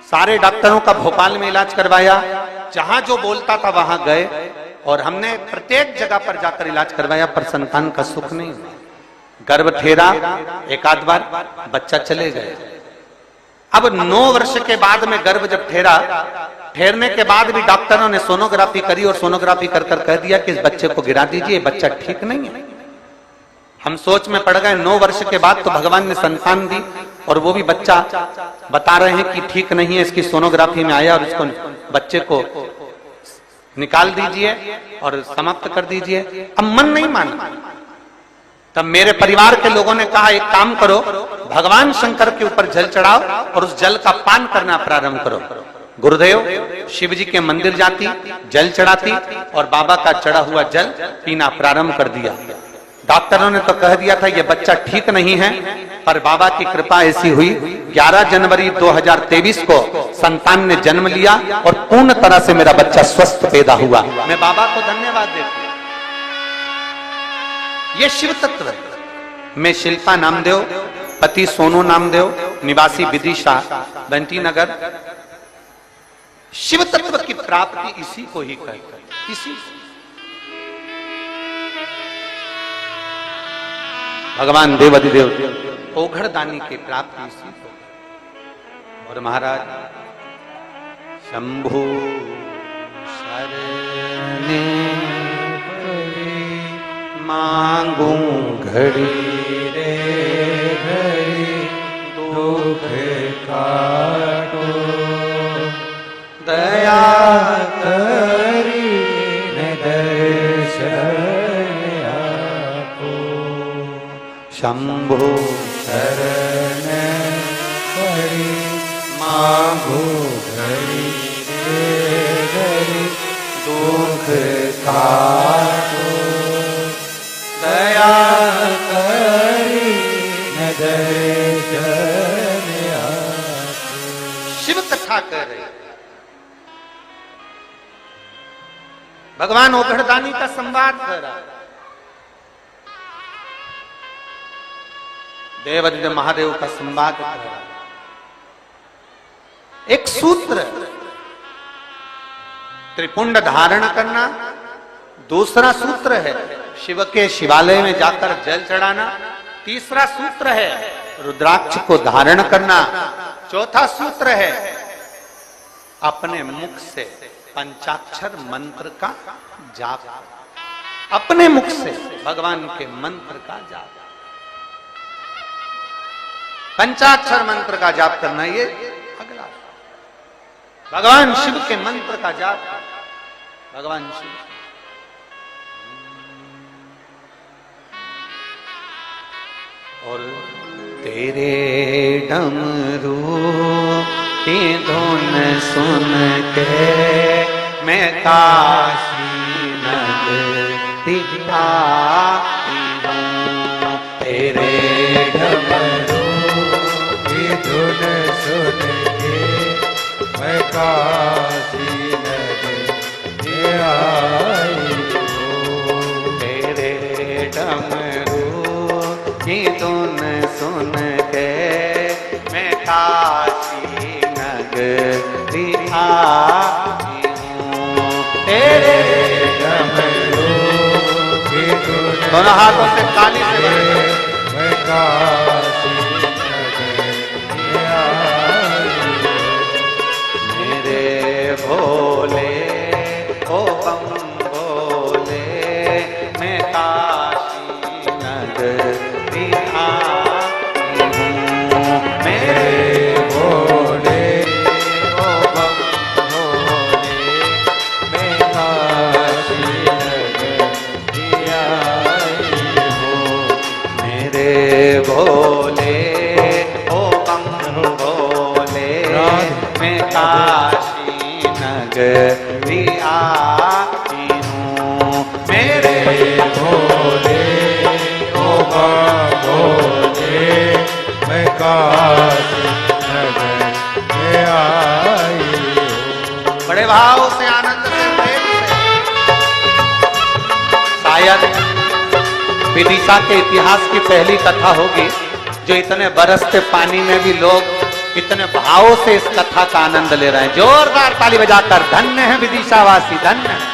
सारे डॉक्टरों का भोपाल में इलाज करवाया, जहां जो बोलता था वहां गए और हमने प्रत्येक जगह पर जाकर इलाज करवाया पर संतान का सुख नहीं। गर्भ ठेरा एक आध बार, बच्चा चले गए। अब 9 वर्ष के बाद में गर्भ जब ठेरा, ठहरने के बाद भी डॉक्टरों ने सोनोग्राफी करी और सोनोग्राफी कर कर कह दिया कि इस बच्चे को गिरा दीजिए, बच्चा ठीक नहीं है। हम सोच में पड़ गए, 9 वर्ष के बाद तो भगवान ने संतान दी और वो भी बच्चा बता रहे हैं कि ठीक नहीं है, इसकी सोनोग्राफी में आया और इसको बच्चे को निकाल दीजिए और समाप्त कर दीजिए। अब मन नहीं माना। तब मेरे परिवार के लोगों ने कहा, एक काम करो, भगवान शंकर के ऊपर जल चढ़ाओ और उस जल का पान करना प्रारंभ करो। गुरुदेव शिव जी के मंदिर जाती, जल चढ़ाती और बाबा का चढ़ा हुआ जल पीना प्रारंभ कर दिया। डॉक्टरों ने तो कह दिया था ये बच्चा ठीक नहीं है, पर बाबा की कृपा ऐसी हुई 11 जनवरी 2023 को संतान ने जन्म लिया और पूर्ण तरह से मेरा बच्चा स्वस्थ पैदा हुआ। मैं बाबा को धन्यवाद देता हूं। ये शिव तत्व है। मैं शिल्पा नामदेव, पति सोनू नामदेव, निवासी विदिशा बंटी नगर। शिव तत्व की प्राप्ति इसी को ही कहते हैं, इसी भगवान देवाधिदेव ओघड़ दानी की प्राप्ति इसी को। और महाराज शंभु शरणे मांगू घड़ी रे घड़ी दुख काटो दया करी ने दर्शन आपो। शंभु शरण पड़ी मांगो घड़ी रे घड़ी दुख काटो दया करी न दर्शन आपो। शिव कथा कर रहे, भगवान ओघड़दानी का संवाद कर रहा। देवाधिदेव महादेव का संवाद कर रहा। एक सूत्र त्रिपुंड धारण करना, दूसरा सूत्र है शिव के शिवालय में जाकर जल चढ़ाना, तीसरा सूत्र है रुद्राक्ष को धारण करना, चौथा सूत्र है अपने मुख से पंचाक्षर मंत्र का जाप, अपने मुख से भगवान के मंत्र का जाप, पंचाक्षर मंत्र का जाप करना। ये अगला भगवान शिव के मंत्र का जाप, भगवान शिव। और तेरे डमरू की धुन सुन के मैं काशी नगरी आई हूँ। तेरे डमरू की धुन सुन के मैं काशी नगरी आई हूँ। तेरे डमरू की धुन सुन के मैं काशी नगरी आई हूँ। तेरे डमरू की धुन दोनों हाथों से ताली से बजाओ। मैं काशी नगरी आई हूँ। मेरे भोले ओ बम भोले मैं काशी नगरी आई हूँ। मेरे भोले ओ बम भोले मैं काशी नगरी आई हूँ। मेरे भोले ओ बम भोले मैं काशी नगरी आई हूँ। मेरे भोले ओ बम भोले मैं काशी नगरी आई हूँ। बड़े भाव से आनंद से प्रेम से। शायद विदिशा के इतिहास की पहली कथा होगी जो इतने बरसते पानी में भी लोग इतने भाव से इस कथा का आनंद ले रहे हैं। जोरदार ताली बजाकर धन्य है विदिशावासी, धन्य है।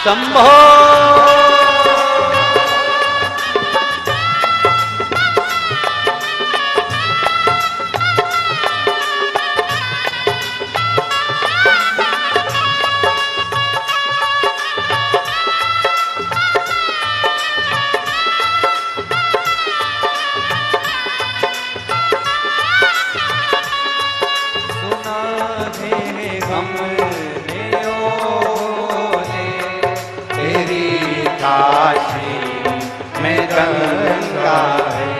शंभो सुना है हमने ओ तेरी काशी में गंगा है।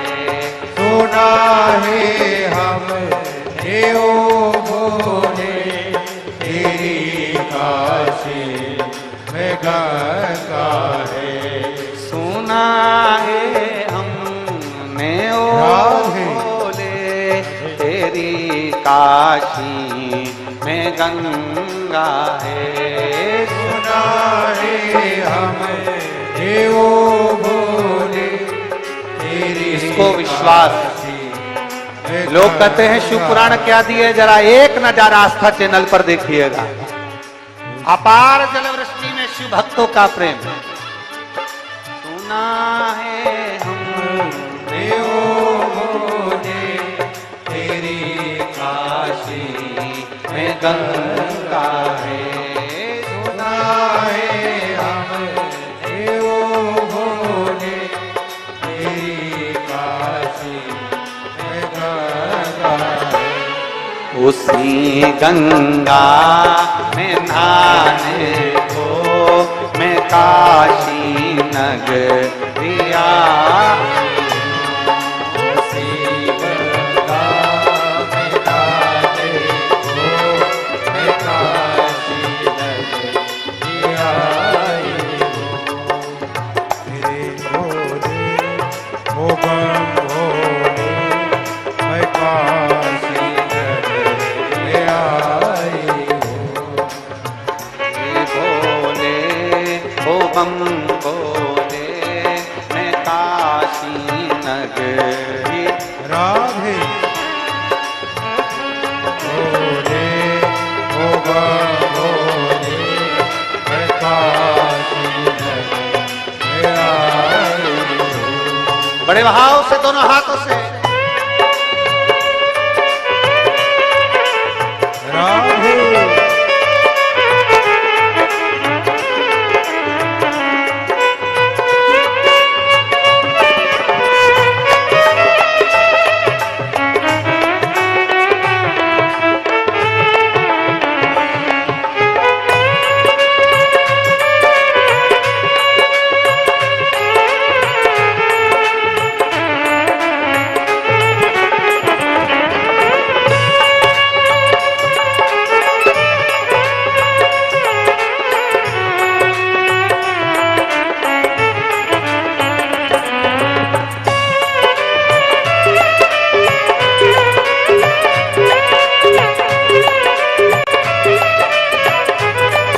सुना है हमने ओ भोले तेरी काशी में गंगा है। सुना है हमने ओ राधे। भोले तेरी काशी में गंगा है। सुना है हमने ओ भोले तेरी इसको विश्वास। काशी में लोग कहते हैं शिव पुराण क्या दिए, जरा एक नजारा आस्था चैनल पर देखिएगा। अपार जलवृष्टि में शिव भक्तों का प्रेम। सुना है हमने ओ भोले तेरी काशी में गंगा है। सुना है हमने ओ भोले तेरी काशी में गंगा है। उसी गंगा में नहाने को मैं काशी नगरी आई हूँ। उसी गंगा में नहाने को मैं काशी नगरी आई हूँ। तेरे भोले ओ बम भोले मैं काशी नगरी आई हूँ। हे भोले ओ बम भोले मैं काशी नगरी। राधे भोले ओ बम भोले मैं काशी बड़े भाव से दोनों हाथों से राधे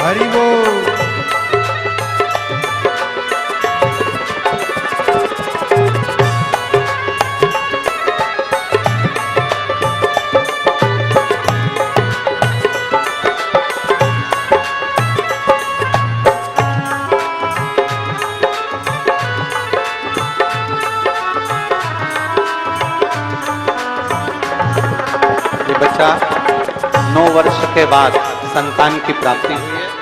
हरि बोल। ये बच्चा 9 वर्ष के बाद संतान की प्राप्ति हुई है।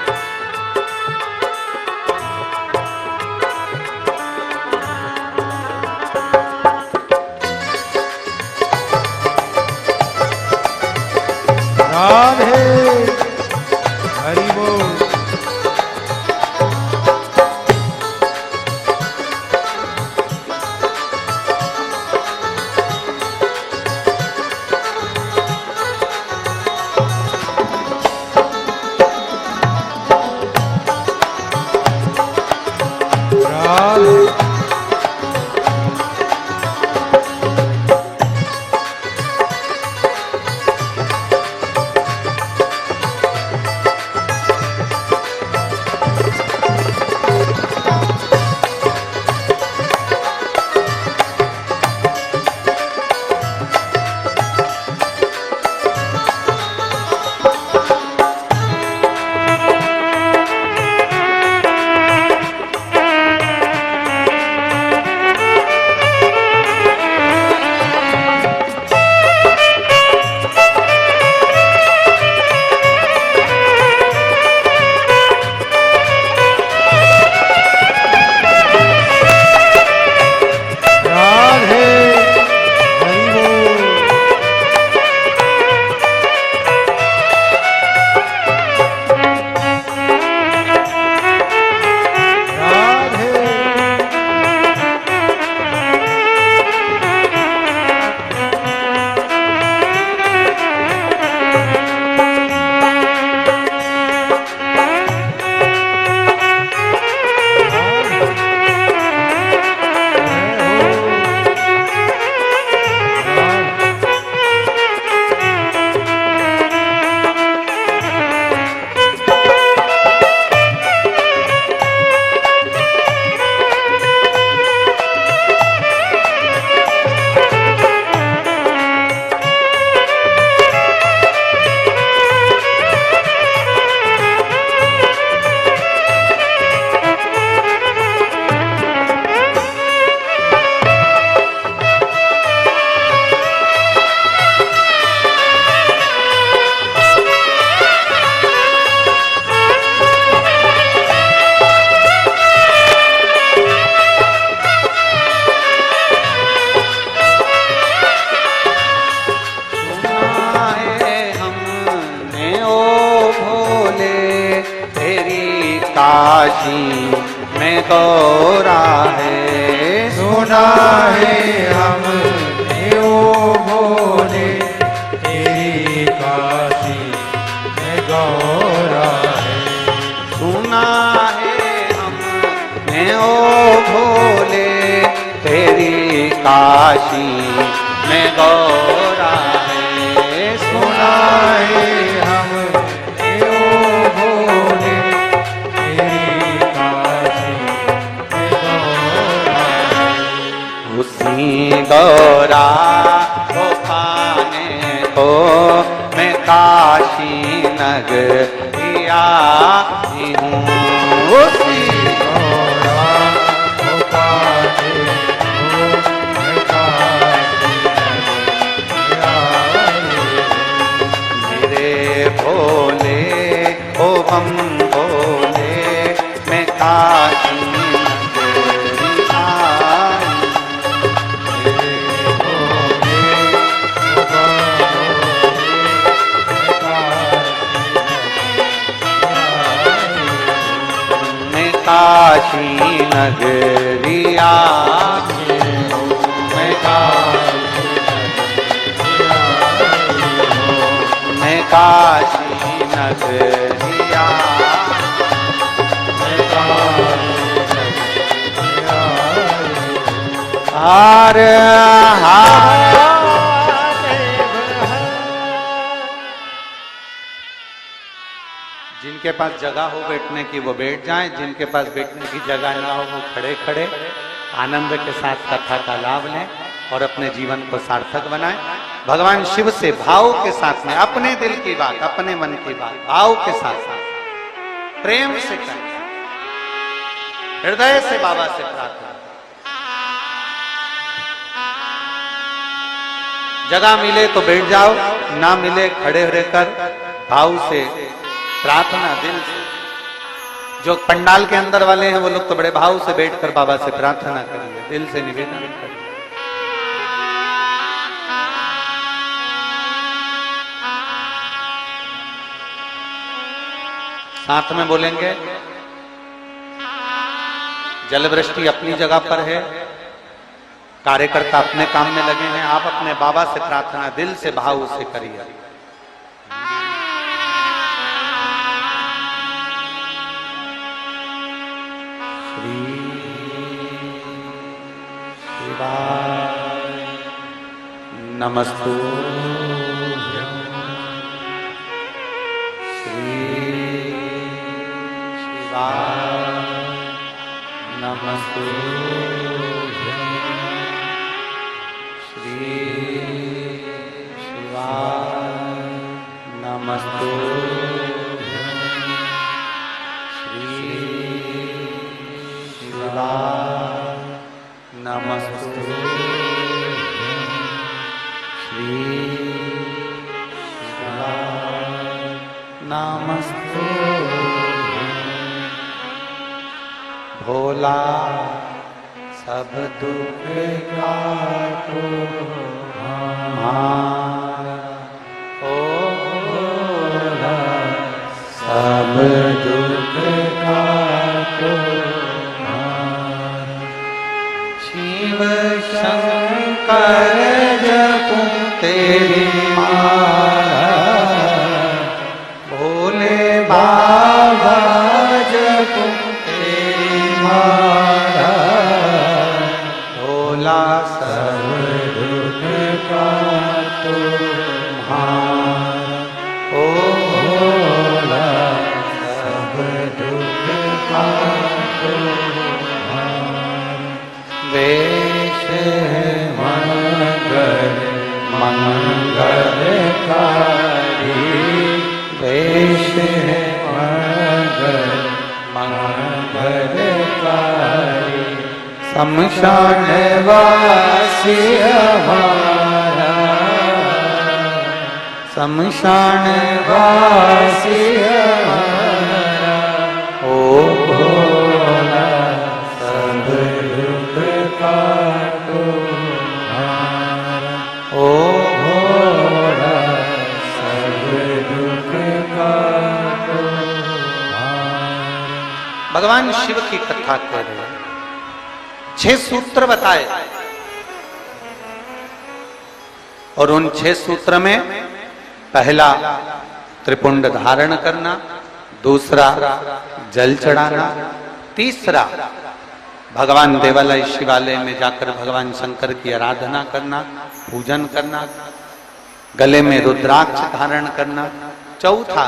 राधे हरि बोल। राधे काशी में गौरा है, सुना है हमने ओ भोले तेरी काशी में गौरा है। सुना है हमने ओ भोले तेरी काशी में गौरा है। सुना है हमने ओ भोले तेरी काशी में गौरा है। उसी गौरा को पाने को मैं काशी नगरी आई हूँ। उसी गौरा को पाने को नगरिया मैं काशी मैं काशी नगरिया हार जिनके पास जगह हो बैठने की वो बैठ जाएं, जिनके पास बैठने की जगह ना हो वो खड़े खड़े आनंद के साथ कथा का लाभ लें और अपने जीवन को सार्थक बनाएं। भगवान शिव से भाव के साथ में अपने दिल की बात, अपने मन की बात भाव के साथ साथ प्रेम से करें, हृदय से बाबा से प्रार्थना। जगह मिले तो बैठ जाओ, ना मिले खड़े रहकर भाव से प्रार्थना दिल से। जो पंडाल के अंदर वाले हैं वो लोग तो बड़े भाव से बैठकर बाबा से प्रार्थना करेंगे, दिल से निवेदन करेंगे। साथ में बोलेंगे जलवृष्टि अपनी जगह पर है, कार्यकर्ता अपने काम में लगे हैं, आप अपने बाबा से प्रार्थना दिल से भाव से करिए। श्री शिवाय नमस्तुभ्यं, श्री शिवाय नमस्तुभ्यं, श्री शिवाय नमस्तुभ्यं, श्री शिवाय नमस्तुभ्यं, श्री शिवाय नमस्तुभ्यं। भोला सब दुख काटो हमारा, ओ भोला सब दुख काटो हमारा। शिव शंकर जपूं तेरी माला, भोले बाबा जपूं तेरी माला, भोला सब दुख काटो हमारा, ओ भोला सब दुख काटो हमारा। वेश है मंगल मंगलकारी, वेश है मंगल मंगलकारी, शमशान वासी हमारा, शमशान वासी हमारा, ओ भोला सब दुख काटो हमारा, ओ भोला सब दुख काटो हमारा। भगवान शिव की कथा कह रहे हैं, 6 सूत्र बताए और उन 6 सूत्र में पहला त्रिपुंड धारण करना, दूसरा जल चढ़ाना, तीसरा भगवान देवालय शिवालय में जाकर भगवान शंकर की आराधना करना, पूजन करना, गले में रुद्राक्ष धारण करना, चौथा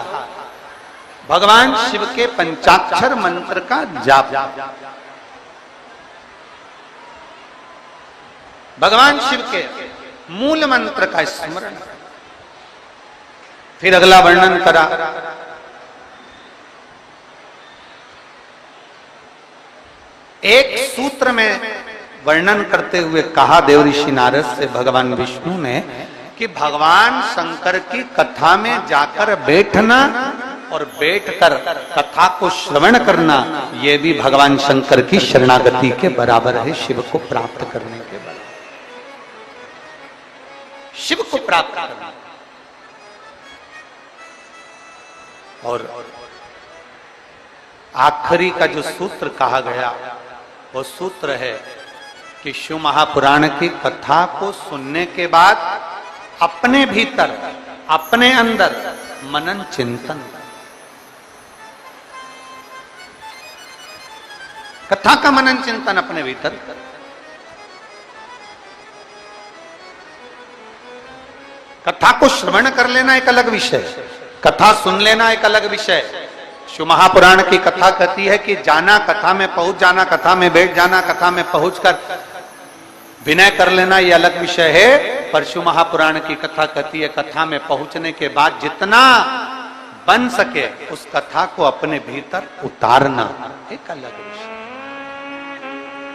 भगवान शिव के पंचाक्षर मंत्र का जाप, भगवान शिव के मूल मंत्र का स्मरण। फिर अगला वर्णन करा एक सूत्र में वर्णन करते हुए कहा देव ऋषि नारद से भगवान विष्णु ने कि भगवान शंकर की कथा में जाकर बैठना और बैठकर कथा को श्रवण करना, यह भी भगवान शंकर की शरणागति के बराबर है, शिव को प्राप्त करने के बराबर, शिव को प्राप्त करना। और आखिरी का जो सूत्र कहा गया वो सूत्र है कि शिव महापुराण की कथा को सुनने के बाद अपने भीतर, अपने अंदर मनन चिंतन, कथा का मनन चिंतन अपने भीतर। कथा को श्रवण कर लेना एक अलग विषय, कथा सुन लेना एक अलग विषय। शिव महापुराण की कथा कहती है कि जाना, कथा में पहुंच जाना, कथा में बैठ जाना, कथा में पहुंचकर विनय कर लेना, ये अलग विषय है। पर शिव महापुराण की कथा कहती है कथा में पहुंचने के बाद जितना बन सके उस कथा को अपने भीतर उतारना एक अलग विषय।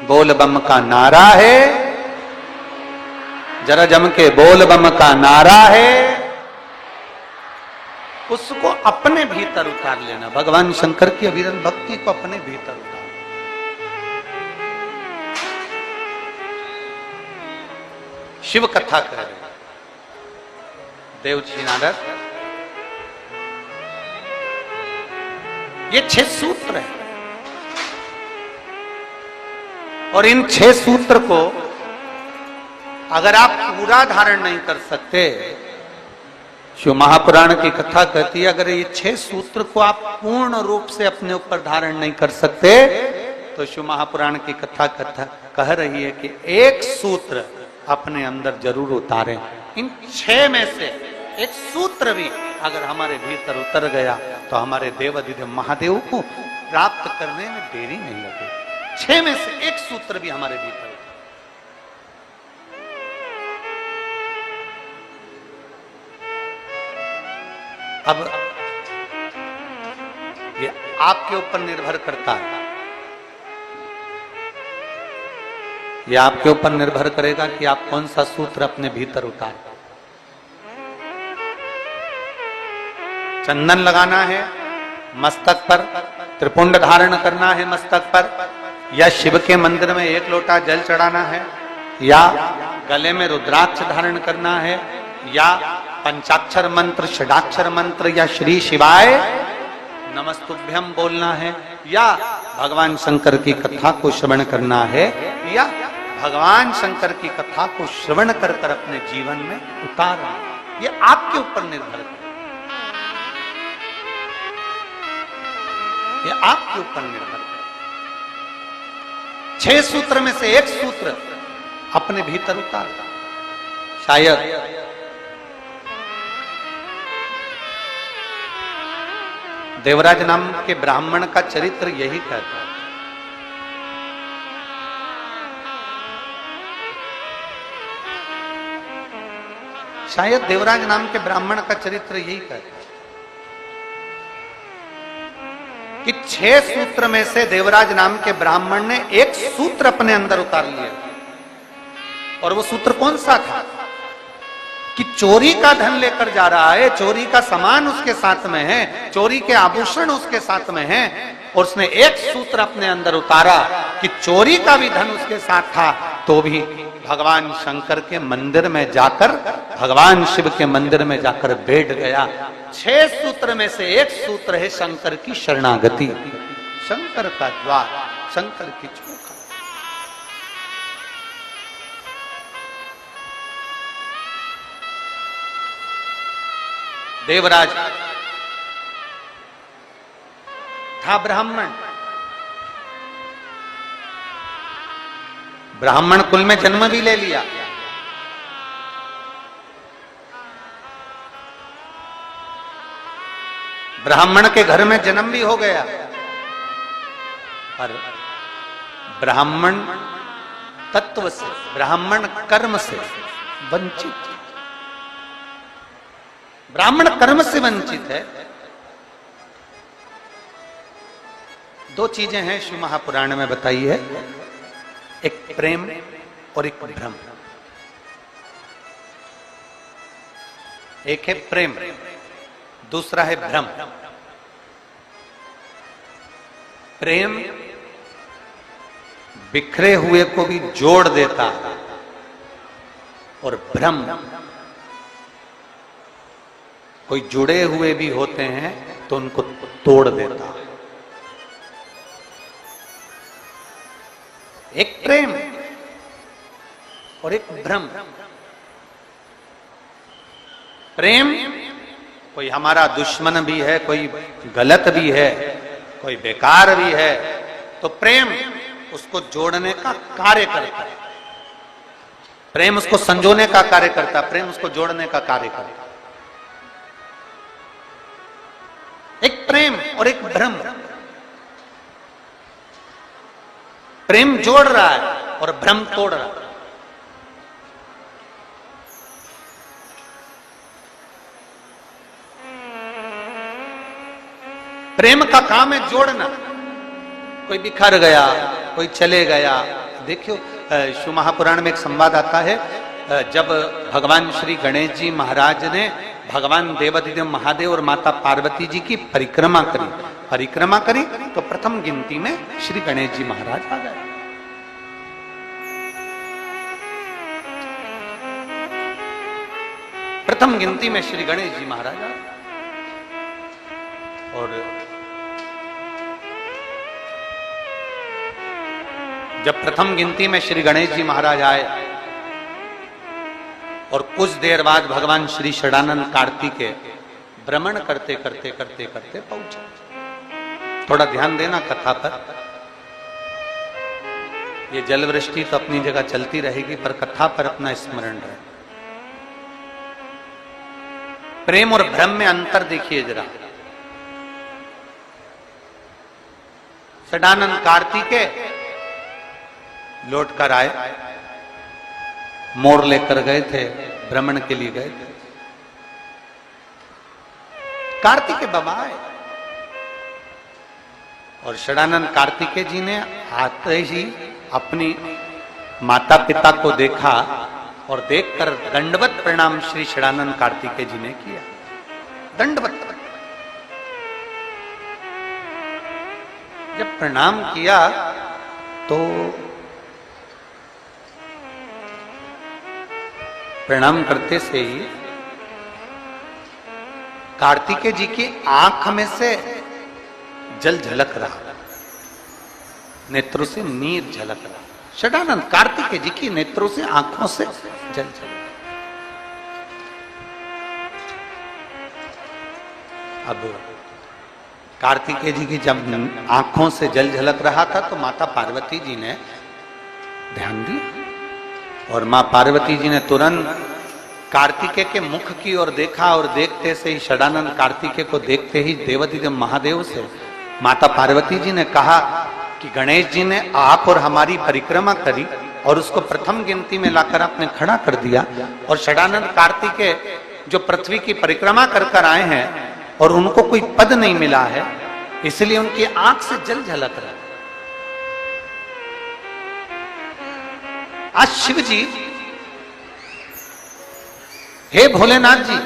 बोल बम का नारा है, जरा जम के बोल बम का नारा है, उसको अपने भीतर उतार लेना। भगवान शंकर की अविरल भक्ति को अपने भीतर उतार। शिव कथा कह रहे देवजी नारद, ये 6 सूत्र है और इन 6 सूत्र को अगर आप पूरा धारण नहीं कर सकते, शिव महापुराण की कथा कहती है अगर ये 6 सूत्र को आप पूर्ण रूप से अपने ऊपर धारण नहीं कर सकते तो शिव महापुराण की कथा कह रही है कि एक सूत्र अपने अंदर जरूर उतारें। इन 6 में से एक सूत्र भी अगर हमारे भीतर उतर गया तो हमारे देवाधिदेव महादेव को प्राप्त करने में देरी नहीं लगे। 6 में से एक सूत्र भी हमारे भीतर। अब ये आपके ऊपर निर्भर करता है, ये आपके ऊपर निर्भर करेगा कि आप कौन सा सूत्र अपने भीतर उतारें। चंदन लगाना है मस्तक पर, त्रिपुंड धारण करना है मस्तक पर, या शिव के मंदिर में 1 लोटा जल चढ़ाना है, या गले में रुद्राक्ष धारण करना है, या पंचाक्षर मंत्र, षडाक्षर मंत्र, या श्री शिवाय नमस्तुभ्यम बोलना है, या भगवान शंकर की कथा को श्रवण करना है, या भगवान शंकर की कथा को श्रवण कर कर अपने जीवन में उतारना। ये आपके ऊपर निर्भर है, ये आपके ऊपर निर्भर है। 6 सूत्र में से एक सूत्र अपने भीतर उतार। शायद देवराज नाम के ब्राह्मण का चरित्र यही कहता है। शायद देवराज नाम के ब्राह्मण का चरित्र यही कहता है कि 6 सूत्र में से देवराज नाम के ब्राह्मण ने एक सूत्र अपने अंदर उतार लिया। और वो सूत्र कौन सा था कि चोरी का धन लेकर जा रहा है, चोरी का सामान उसके साथ में है, चोरी के आभूषण उसके साथ में है, और उसने एक सूत्र अपने अंदर उतारा कि चोरी का भी धन उसके साथ था तो भी भगवान शंकर के मंदिर में जाकर, भगवान शिव के मंदिर में जाकर बैठ गया। 6 सूत्र में से एक सूत्र है शंकर की शरणागति, शंकर का द्वार, शंकर की चौखट। देवराज था ब्राह्मण, ब्राह्मण कुल में जन्म भी ले लिया, ब्राह्मण के घर में जन्म भी हो गया, पर ब्राह्मण तत्व से, ब्राह्मण कर्म से वंचित, ब्राह्मण कर्म से वंचित है। 2 चीजें हैं शिव महापुराण में बताई है, एक प्रेम और एक भ्रम। एक है प्रेम, दूसरा है भ्रम। प्रेम बिखरे हुए को भी जोड़ देता है और भ्रम कोई जुड़े हुए भी होते हैं तो उनको तोड़ देता है। एक प्रेम और एक भ्रम। प्रेम कोई हमारा दुश्मन भी है, कोई गलत भी है, कोई बेकार भी है, तो प्रेम उसको जोड़ने का कार्य करता है, प्रेम उसको संजोने का कार्य करता, प्रेम उसको जोड़ने का कार्य करता। एक प्रेम और एक भ्रम। प्रेम जोड़ रहा है और भ्रम तोड़ रहा है। प्रेम का काम है जोड़ना। कोई बिखर गया, कोई चले गया। देखियो शिव महापुराण में एक संवाद आता है, जब भगवान श्री गणेश जी महाराज ने भगवान देवाधिदेव महादेव और माता पार्वती जी की परिक्रमा करी तो प्रथम गिनती में श्री गणेश जी महाराज आ गए। प्रथम गिनती में श्री गणेश जी महाराज आ गए। और जब प्रथम गिनती में श्री गणेश जी महाराज आए और कुछ देर बाद भगवान श्री षडानंद कार्तिकेय भ्रमण करते करते करते करते पहुंचे। थोड़ा ध्यान देना कथा पर। ये जलवृष्टि तो अपनी जगह चलती रहेगी, पर कथा पर अपना स्मरण रहे। प्रेम और भ्रम में अंतर देखिए जरा। षडानंद कार्तिकेय लौट कर आए, मोर लेकर गए थे, भ्रमण के लिए गए थे। कार्तिकेय बाबा आए और षडानंद कार्तिकेय जी ने आते ही अपनी माता पिता को देखा और देखकर दंडवत प्रणाम श्री षडानंद कार्तिकेय जी ने किया। दंडवत। जब प्रणाम किया तो प्रणाम करते से ही कार्तिकेय जी की आंख में से जल झलक रहा, नेत्रों से नीर झलक रहा। षडानंद कार्तिकेय जी की नेत्रों से, आंखों से जल झलक। अब कार्तिकेय जी की जब आंखों से जल झलक रहा था तो माता पार्वती जी ने ध्यान दिया और मां पार्वती जी ने तुरंत कार्तिकेय के मुख की ओर देखा और देखते से ही षडानंद कार्तिकेय को देखते ही देवाधिदेव महादेव से माता पार्वती जी ने कहा कि गणेश जी ने आप और हमारी परिक्रमा करी और उसको प्रथम गिनती में लाकर आपने खड़ा कर दिया, और षडानंद कार्तिकेय जो पृथ्वी की परिक्रमा कर कर आए हैं और उनको कोई पद नहीं मिला है, इसलिए उनकी आंख से जल झलक रहा है। आज शिव जी, हे भोलेनाथ जी,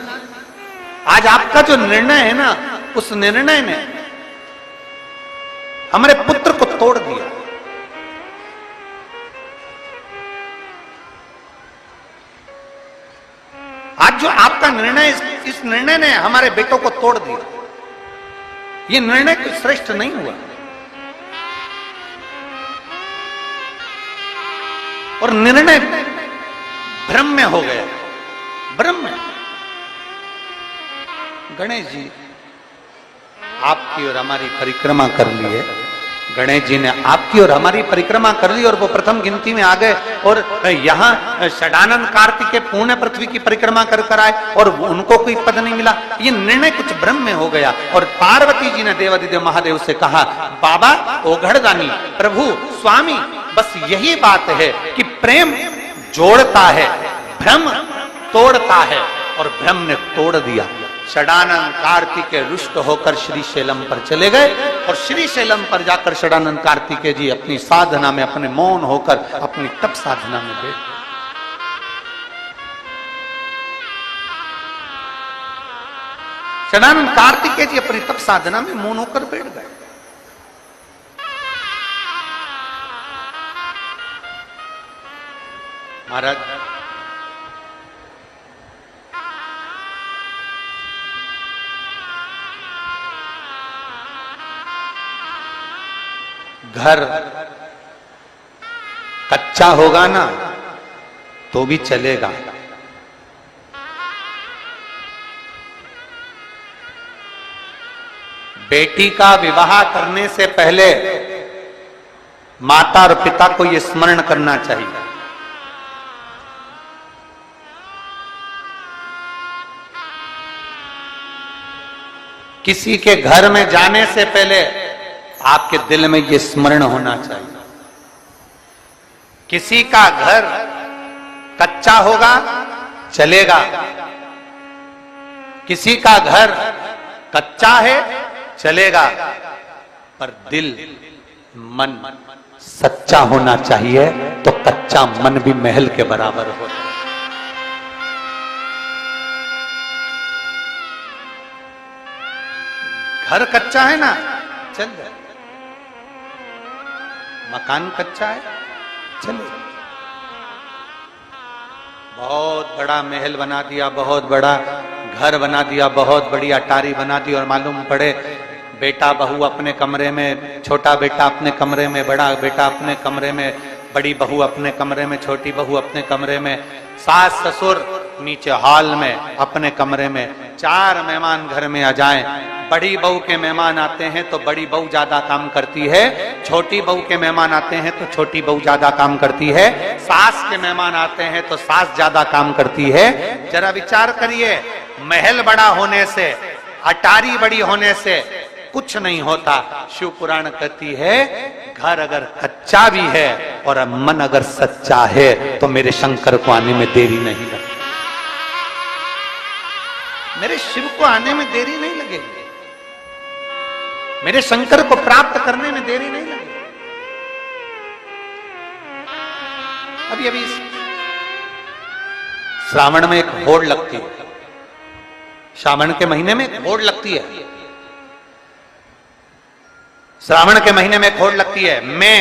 आज आपका जो निर्णय है ना, उस निर्णय ने हमारे पुत्र को तोड़ दिया। आज जो आपका निर्णय, इस निर्णय ने हमारे बेटों को तोड़ दिया। ये निर्णय कोई श्रेष्ठ नहीं हुआ। और निर्णय भ्रम में हो गया, भ्रम में। गणेश जी आपकी और हमारी परिक्रमा कर ली है, गणेश जी ने आपकी और हमारी परिक्रमा कर ली और वो प्रथम गिनती में आ गए। और यहाँ षडानंद कार्तिकेय पूर्ण पृथ्वी की परिक्रमा कर कर आए और उनको कोई पद नहीं मिला। ये निर्णय कुछ भ्रम में हो गया। और पार्वती जी ने देवाधिदेव महादेव से कहा, बाबा ओघड़दानी, प्रभु स्वामी, बस यही बात है कि प्रेम जोड़ता है, भ्रम तोड़ता है, और भ्रम ने तोड़ दिया। षडानंद कार्तिकेय रुष्ट होकर श्रीशैलम पर चले गए और श्रीशैलम पर जाकर षडानंद कार्तिकेय जी अपनी साधना में, अपने मौन होकर अपनी तप साधना में बैठ। षडानंद कार्तिकेय जी अपनी तप साधना में मौन होकर बैठ गए। महाराज, घर कच्चा होगा ना तो भी चलेगा। बेटी का विवाह करने से पहले माता और पिता को यह स्मरण करना चाहिए, किसी के घर में जाने से पहले आपके दिल में यह स्मरण होना चाहिए, किसी का घर कच्चा होगा चलेगा, किसी का घर कच्चा है चलेगा, पर दिल मन सच्चा होना चाहिए, तो कच्चा मन भी महल के बराबर होता है। घर कच्चा है ना चल जाए, मकान कच्चा है चलो, बहुत बड़ा महल बना दिया, बहुत बड़ा घर बना दिया, बहुत बड़ी अटारी बना दी, और मालूम पड़े बेटा बहू अपने कमरे में, छोटा बेटा अपने कमरे में, बड़ा बेटा अपने कमरे में, बड़ी बहू अपने कमरे में, छोटी बहू अपने कमरे में, सास ससुर नीचे हॉल में अपने कमरे में, 4 मेहमान घर में आ जाएं। बड़ी बहू के मेहमान आते हैं तो बड़ी बहू ज्यादा काम करती है, छोटी बहू के मेहमान आते हैं तो छोटी बहू ज्यादा काम करती है, सास के मेहमान आते हैं तो सास ज्यादा काम करती है। जरा विचार करिए, महल बड़ा होने से, अटारी बड़ी होने से कुछ नहीं होता। शिव पुराण कहती है घर अगर कच्चा भी है और मन अगर सच्चा है तो मेरे शंकर को आने में देरी नहीं लगती, मेरे शिव को आने में देरी नहीं लगेगी, मेरे शंकर को प्राप्त करने में देरी नहीं लगेगी। अभी अभी श्रावण में एक होड़ लगती है, श्रावण के महीने में एक होड़ लगती है, श्रावण के महीने में एक होड़ लगती है। मैं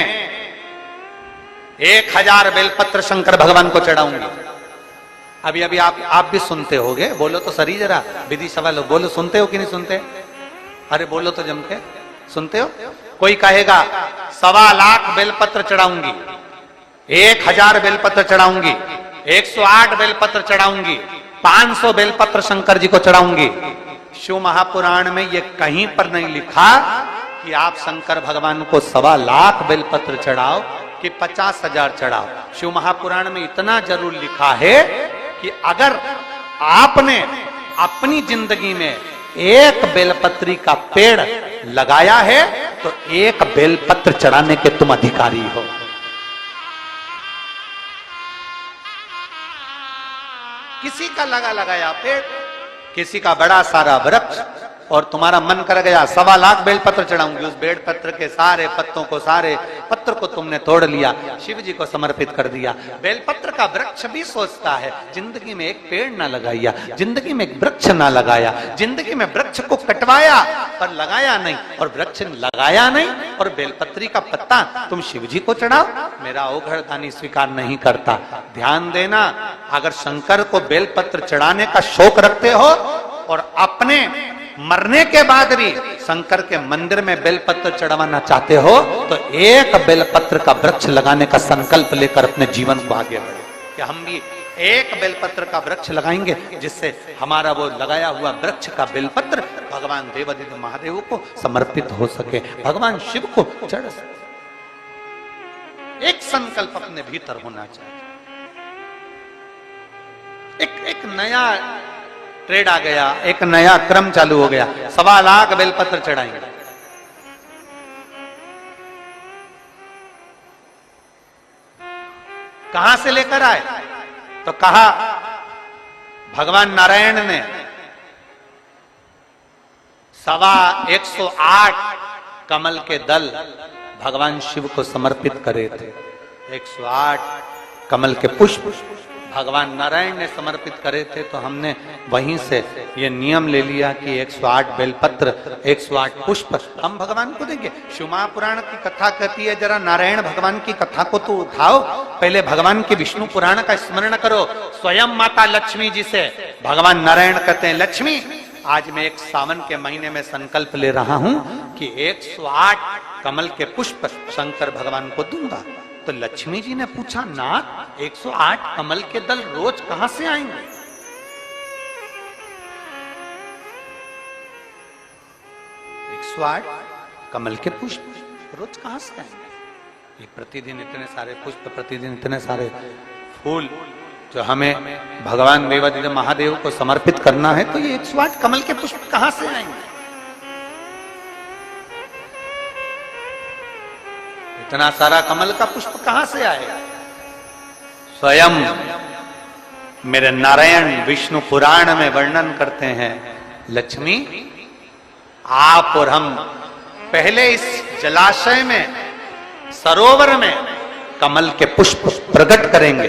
1000 बेलपत्र शंकर भगवान को चढ़ाऊंगी। अभी अभी आप भी सुनते होगे, बोलो तो सही जरा, विधि सभा लोग बोलो, सुनते हो कि नहीं सुनते? अरे बोलो तो जम के, सुनते हो? कोई कहेगा 1.25 लाख बेलपत्र चढ़ाऊंगी, 1000 बेलपत्र चढ़ाऊंगी, 108 बेलपत्र चढ़ाऊंगी, 500 बेलपत्र शंकर जी को चढ़ाऊंगी। शिव महापुराण में ये कहीं पर नहीं लिखा कि आप शंकर भगवान को 1.25 लाख बेलपत्र चढ़ाओ कि 50,000 चढ़ाओ। शिव महापुराण में इतना जरूर लिखा है कि अगर आपने अपनी जिंदगी में एक बेलपत्री का पेड़ लगाया है तो एक बेलपत्र चढ़ाने के तुम अधिकारी हो। किसी का लगाया पेड़, किसी का बड़ा सारा वृक्ष, और तुम्हारा मन कर गया 1.25 लाख बेलपत्र चढ़ाऊंगी, उस बेलपत्र के सारे पत्तों को, सारे पत्र को तुमने तोड़ लिया, शिव जी को समर्पित कर दिया। बेलपत्र का वृक्ष भी सोचता है जिंदगी में एक पेड़ ना लगाया, जिंदगी में एक वृक्ष ना लगाया, जिंदगी में वृक्ष को कटवाया पर लगाया नहीं, और वृक्ष लगाया नहीं और बेलपत्री का पत्ता तुम शिव जी को चढ़ाओ, मेरा ओघड़दानी स्वीकार नहीं करता। ध्यान देना, अगर शंकर को बेलपत्र चढ़ाने का शौक रखते हो और अपने मरने के बाद भी शंकर के मंदिर में बेलपत्र चढ़वाना चाहते हो तो एक बेलपत्र का वृक्ष लगाने का संकल्प लेकर अपने जीवन को आगे बढ़े कि हम भी एक बेलपत्र का वृक्ष लगाएंगे, जिससे हमारा वो लगाया हुआ वृक्ष का बेलपत्र भगवान देवादिदेव महादेव को समर्पित हो सके, भगवान शिव को चढ़ सके। एक संकल्प अपने भीतर होना चाहिए। एक नया ट्रेड आ गया, एक नया क्रम चालू हो गया, 1.25 लाख बेलपत्र चढ़ाएंगे। कहां से लेकर आए? तो कहा भगवान नारायण ने 108 कमल के दल भगवान शिव को समर्पित करे थे। 108 कमल के पुष्प भगवान नारायण ने समर्पित करे थे, तो हमने वहीं से ये नियम ले लिया कि 108 बेलपत्र, 108 पुष्प हम भगवान को देंगे। शिव महापुराण की कथा कहती है जरा नारायण भगवान की कथा को तो उठाओ, पहले भगवान के विष्णु पुराण का स्मरण करो। स्वयं माता लक्ष्मी जी से भगवान नारायण कहते हैं, लक्ष्मी आज मैं एक सावन के महीने में संकल्प ले रहा हूं कि 108 कमल के पुष्प शंकर भगवान को दूंगा। तो लक्ष्मी जी ने पूछा, नाथ 108 कमल के दल रोज कहां से आएंगे? 108 कमल के पुष्प रोज कहां से आएंगे? ये प्रतिदिन इतने सारे पुष्प, प्रतिदिन इतने सारे फूल जो हमें भगवान देवादिदेव महादेव को समर्पित करना है, तो ये 108 कमल के पुष्प कहां से आएंगे? इतना सारा कमल का पुष्प कहां से आएगा? स्वयं मेरे नारायण विष्णु पुराण में वर्णन करते हैं, लक्ष्मी आप और हम पहले इस जलाशय में, सरोवर में कमल के पुष्प प्रकट करेंगे।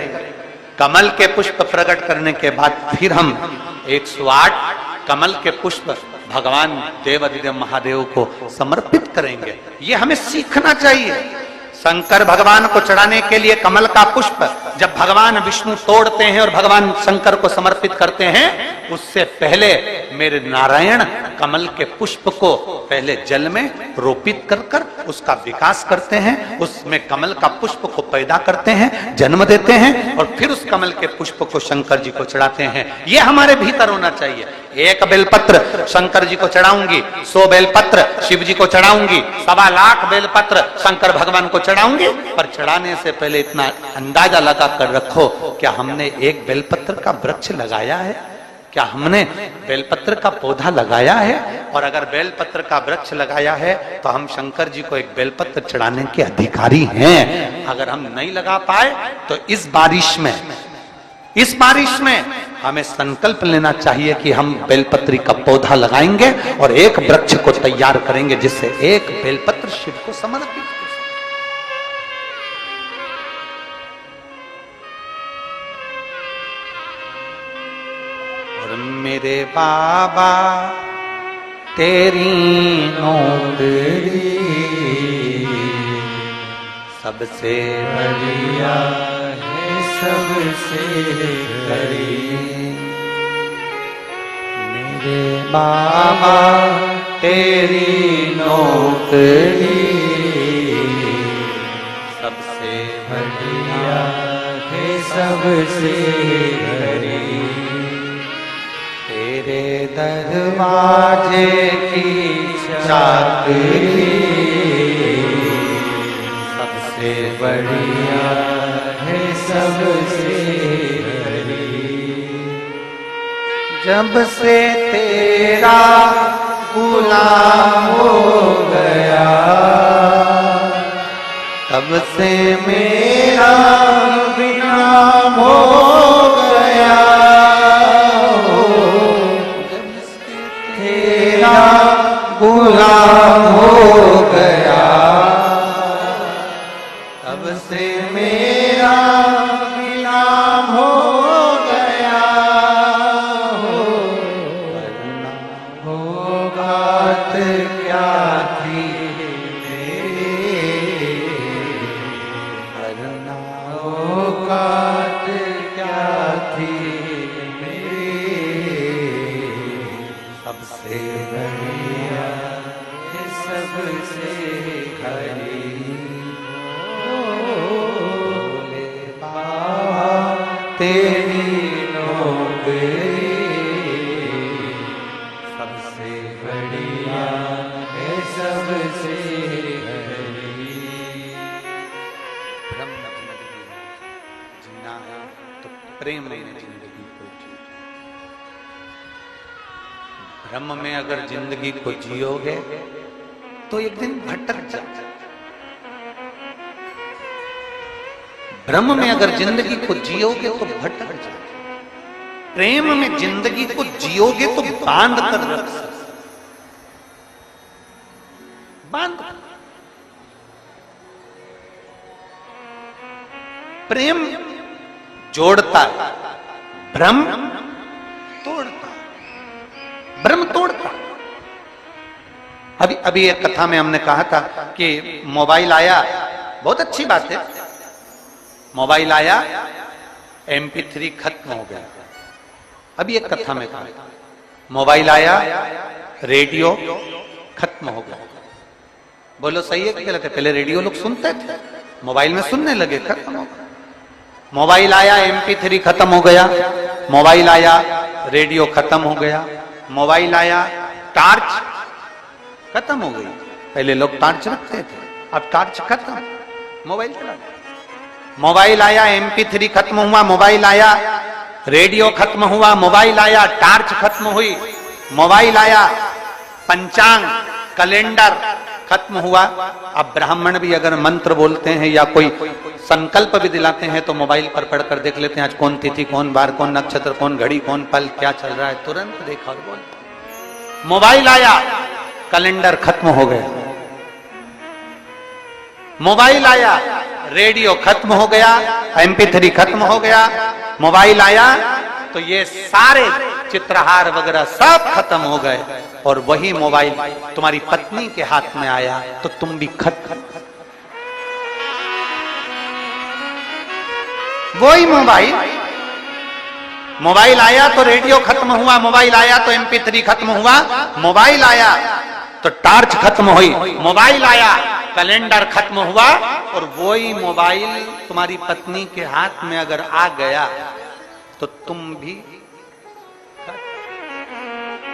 कमल के पुष्प प्रकट करने के बाद फिर हम 108 कमल के पुष्प भगवान देवादिदेव महादेव को समर्पित करेंगे। ये हमें सीखना चाहिए। शंकर भगवान को चढ़ाने के लिए कमल का पुष्प जब भगवान विष्णु तोड़ते हैं और भगवान शंकर को समर्पित करते हैं, उससे पहले मेरे नारायण कमल के पुष्प को पहले जल में रोपित कर कर उसका विकास करते हैं, उसमें कमल का पुष्प को पैदा करते हैं, जन्म देते हैं, और फिर उस कमल के पुष्प को शंकर जी को चढ़ाते हैं। यह हमारे भीतर होना चाहिए। एक बेलपत्र शंकर जी को चढ़ाऊंगी, 100 बेलपत्र शिव जी को चढ़ाऊंगी, 1.25 लाख बेलपत्र शंकर भगवान को चढ़ाऊंगी, पर चढ़ाने से पहले इतना अंदाजा लगा कर रखो, क्या हमने एक बेलपत्र का वृक्ष लगाया है? क्या हमने बेलपत्र का पौधा लगाया है? और अगर बेलपत्र का वृक्ष लगाया है तो हम शंकर जी को एक बेलपत्र चढ़ाने के अधिकारी हैं। अगर हम नहीं लगा पाए तो इस बारिश में हमें संकल्प लेना चाहिए कि हम बेलपत्री का पौधा लगाएंगे और एक वृक्ष को तैयार करेंगे जिससे एक बेलपत्र शिव को समर्पित हो। और मेरे बाबा तेरी नौकरी सबसे बढ़िया है, सबसे करी। मेरे बाबा तेरी नौकरी सबसे बढ़िया है, सबसे करी। तेरे दरवाजे की चाकरी सबसे बढ़िया है, सबसे बड़ी। जब से तेरा गुलाम हो गया, तब से मेरा विनाम हो गया। जब से तेरा गुलाम हो गया, तब से मेरा विनाम हो गया। वरना हो बात क्या थी मेरी, वरना हो बात क्या थी मेरी। सबसे बढ़िया सबसे खरी। तेरी नौकरी सबसे बढ़िया है, सबसे बड़ी। ब्रह्म जीना है तो प्रेम में जिंदगी को जियो। ब्रह्म में अगर जिंदगी को जियोगे तो एक दिन भटक जाओगे। ब्रह्म में अगर जिंदगी को जियोगे तो भटक जाओगे। प्रेम में जिंदगी को जियोगे तो बांध कर रख सकते, बांध। प्रेम जोड़ता है, ब्रह्म तोड़ता, ब्रह्म तोड़ता। अभी एक कथा में हमने कहा था कि मोबाइल आया, बहुत अच्छी बात है। मोबाइल आया, MP3 खत्म हो गया। अभी एक कथा में कहा, मोबाइल आया, रेडियो खत्म हो गया। बोलो सही है कि गलत है? पहले रेडियो लोग सुनते थे, मोबाइल में सुनने लगे, खत्म हो गया। मोबाइल आया, MP3 खत्म हो गया। मोबाइल आया, रेडियो खत्म हो गया। मोबाइल आया, टार्च खत्म हो गई। पहले लोग टार्च रखते थे, अब टार्च खत्म, मोबाइल चला। मोबाइल आया, MP3 खत्म हुआ, मोबाइल आया, रेडियो खत्म हुआ, मोबाइल आया, टार्च खत्म हुई, मोबाइल आया, पंचांग कैलेंडर खत्म हुआ। अब ब्राह्मण भी अगर मंत्र बोलते हैं या कोई संकल्प भी दिलाते हैं तो मोबाइल पर पढ़कर देख लेते हैं आज कौन तिथि, कौन बार, कौन नक्षत्र, कौन घड़ी, कौन पल, क्या चल रहा है, तुरंत देखा और बोल। मोबाइल आया, कैलेंडर खत्म हो गया। मोबाइल आया, रेडियो खत्म हो गया, MP3 खत्म हो गया। मोबाइल आया तो ये सारे चित्रहार वगैरह सब खत्म हो गए। और वही मोबाइल तुम्हारी पत्नी के हाथ में आया तो तुम भी खत्म। वही मोबाइल आया तो रेडियो खत्म हुआ, मोबाइल आया तो MP3 खत्म हुआ, मोबाइल आया तो टार्च खत्म हुई, मोबाइल आया कैलेंडर खत्म हुआ। और वही मोबाइल तुम्हारी पत्नी के हाथ में अगर आ गया तो तुम भी,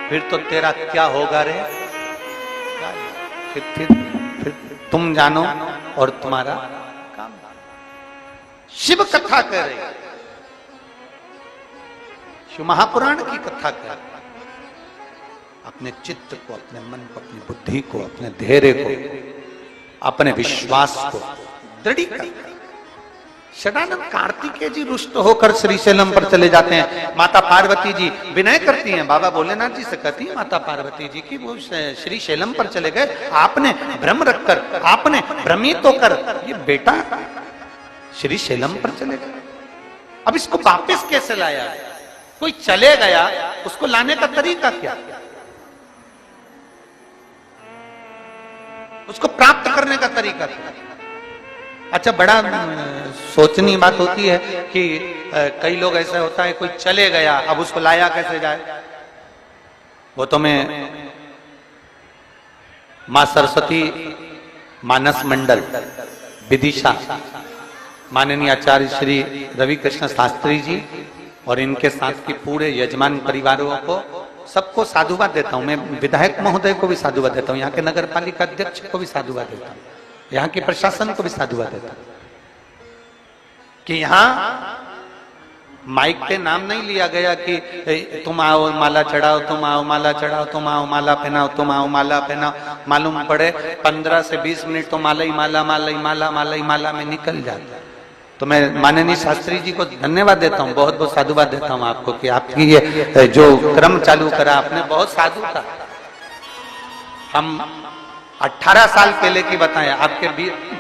फिर तो तेरा क्या होगा रे? फिर तुम जानो और तुम्हारा काम। शिव कथा कह रही, शिव महापुराण की कथा कह रही। अपने चित्त को, अपने मन को, अपनी बुद्धि को, अपने धैर्य को, अपने विश्वास को दृढ़ कर। षडानंद कार्तिकेय जी रुष्ट होकर श्रीशैलम पर चले जाते हैं। माता पार्वती जी विनय करती हैं, बाबा भोलेनाथ जी से कहती है माता पार्वती जी की वो श्रीशैलम पर चले गए, आपने भ्रम रखकर, आपने भ्रमित होकर ये बेटा श्रीशैलम पर चले गए। अब इसको वापस कैसे लाया? कोई चले गया, उसको लाने का तरीका क्या? उसको प्राप्त करने का तरीका क्या? अच्छा, बड़ा सोचनी बात होती है कि कई लोग ऐसा होता है, कोई चले गया, अब उसको लाया कैसे जाए? वो तो मैं मां सरस्वती मानस मंडल विदिशा, माननीय आचार्य श्री रवि कृष्ण शास्त्री जी और इनके साथ के पूरे यजमान परिवारों को सबको साधुवाद देता हूं। मैं विधायक महोदय को भी साधुवाद देता हूं, यहाँ के नगर पालिका अध्यक्ष को भी साधुवाद देता हूं, यहाँ के प्रशासन को भी साधुवाद देता हूं कि यहाँ माइक पे नाम नहीं लिया गया कि तुम आओ माला चढ़ाओ, तुम आओ माला चढ़ाओ, तुम आओ माला पहनाओ, तुम आओ माला पहनाओ। मालूम पड़े 15 से 20 मिनट तो माला ही माला, माला ही माला, माला ही माला में निकल जाता। तो मैं माननीय शास्त्री जी को धन्यवाद देता हूँ, बहुत बहुत साधुवाद देता हूँ आपको कि आपकी ये जो क्रम चालू करा आपने, बहुत साधु था। हम 18 साल पहले की बताएं, आपके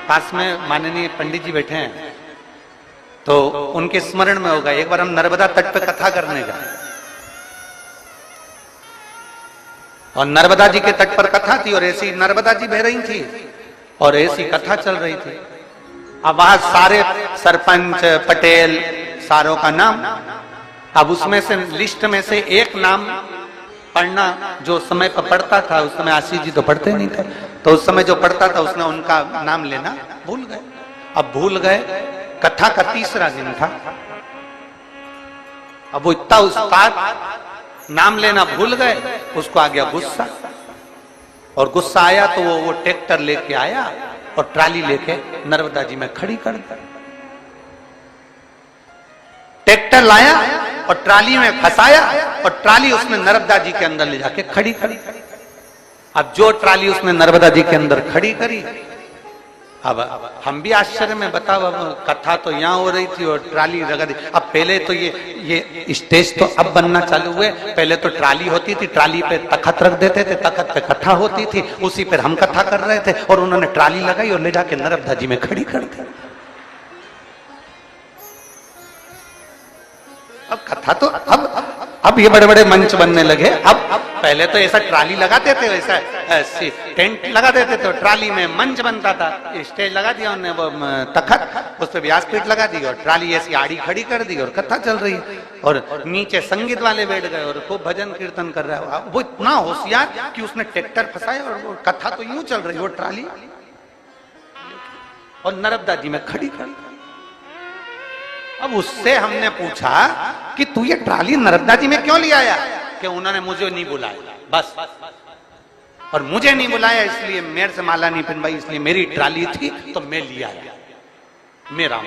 पास में माननीय पंडित जी बैठे हैं तो उनके स्मरण में होगा, एक बार हम नर्मदा तट पे कथा करने गए और नर्मदा जी के तट पर कथा थी और ऐसी नर्मदा जी बह रही थी और ऐसी कथा चल रही थी। अब वहां सारे सरपंच पटेल सारों का नाम, अब उसमें से लिस्ट में से एक नाम पढ़ना जो समय पर पढ़ता था, उस समय आशीष जी तो पढ़ते नहीं थे, तो उस समय जो पढ़ता था उसने उनका नाम लेना भूल गए। अब भूल गए, कथा का तीसरा दिन था, अब वो इतना उस्ताद नाम लेना भूल गए, उसको आ गया गुस्सा और गुस्सा आया तो वो ट्रैक्टर लेके आया और ट्राली लेके नर्मदा जी में खड़ी कर दी। ट्रैक्टर लाया और ट्राली में फंसाया और ट्राली उसने नर्मदा जी के अंदर ले जाके खड़ी करी। अब जो ट्राली उसने नर्मदा जी के अंदर खड़ी करी, अब हम भी आश्चर्य में, बताओ अब कथा तो यहाँ हो रही थी और ट्राली लगा दी। अब पहले तो ये स्टेज तो अब बनना चालू हुए, पहले तो ट्राली होती थी, ट्राली पे तखत रख देते थे, तखत पे कथा होती थी, उसी पर हम कथा कर रहे थे और उन्होंने ट्राली लगाई और ले जाके नर्मदा जी में खड़ी कर दी। अब कथा तो अब ये बड़े बड़े मंच बनने लगे। अब पहले तो ऐसा ट्राली लगाते थे, वैसा टेंट लगा देते थे, ट्राली में मंच बनता था, स्टेज लगा दिया उन्होंने, वो तखत, उस पर व्यासपीठ लगा दी और ट्राली ऐसी आड़ी खड़ी कर दी और कथा चल रही है और नीचे संगीत वाले बैठ गए और खूब भजन कीर्तन कर रहा है। वो इतना होशियार कि उसने ट्रैक्टर फंसाया और वो कथा तो यूं चल रही, वो ट्राली। और नर्मदा जी में खड़ी खड़ी। अब उससे हमने पूछा कि तू ये ट्राली नर्मदा जी में क्यों ले आया? कि उन्होंने मुझे नहीं बुलाया, बस। और मुझे नहीं बुलाया इसलिए मेरे से माला नहीं पहनवाई, इसलिए मेरी ट्राली थी तो मैं लिया आया, मेरा।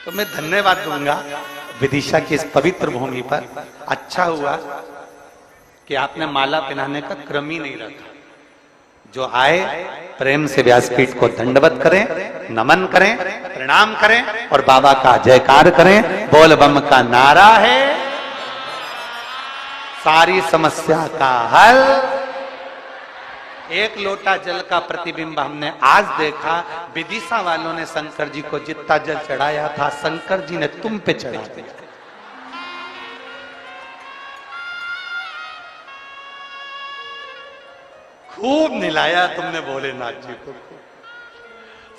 तो मैं धन्यवाद दूंगा विदिशा की इस पवित्र भूमि पर। अच्छा हुआ कि आपने माला पहनाने का क्रम ही नहीं रखा। जो आए प्रेम से व्यासपीठ को दंडवत करें, नमन करें, प्रणाम करें और बाबा का जयकार करें। बोल बम का नारा है, सारी समस्या का हल। एक लोटा जल का प्रतिबिंब हमने आज देखा। विदिशा वालों ने शंकर जी को जितना जल चढ़ाया था, शंकर जी ने तुम पे चढ़ा दिया। खूब निलाया तुमने भोलेनाथ जी को।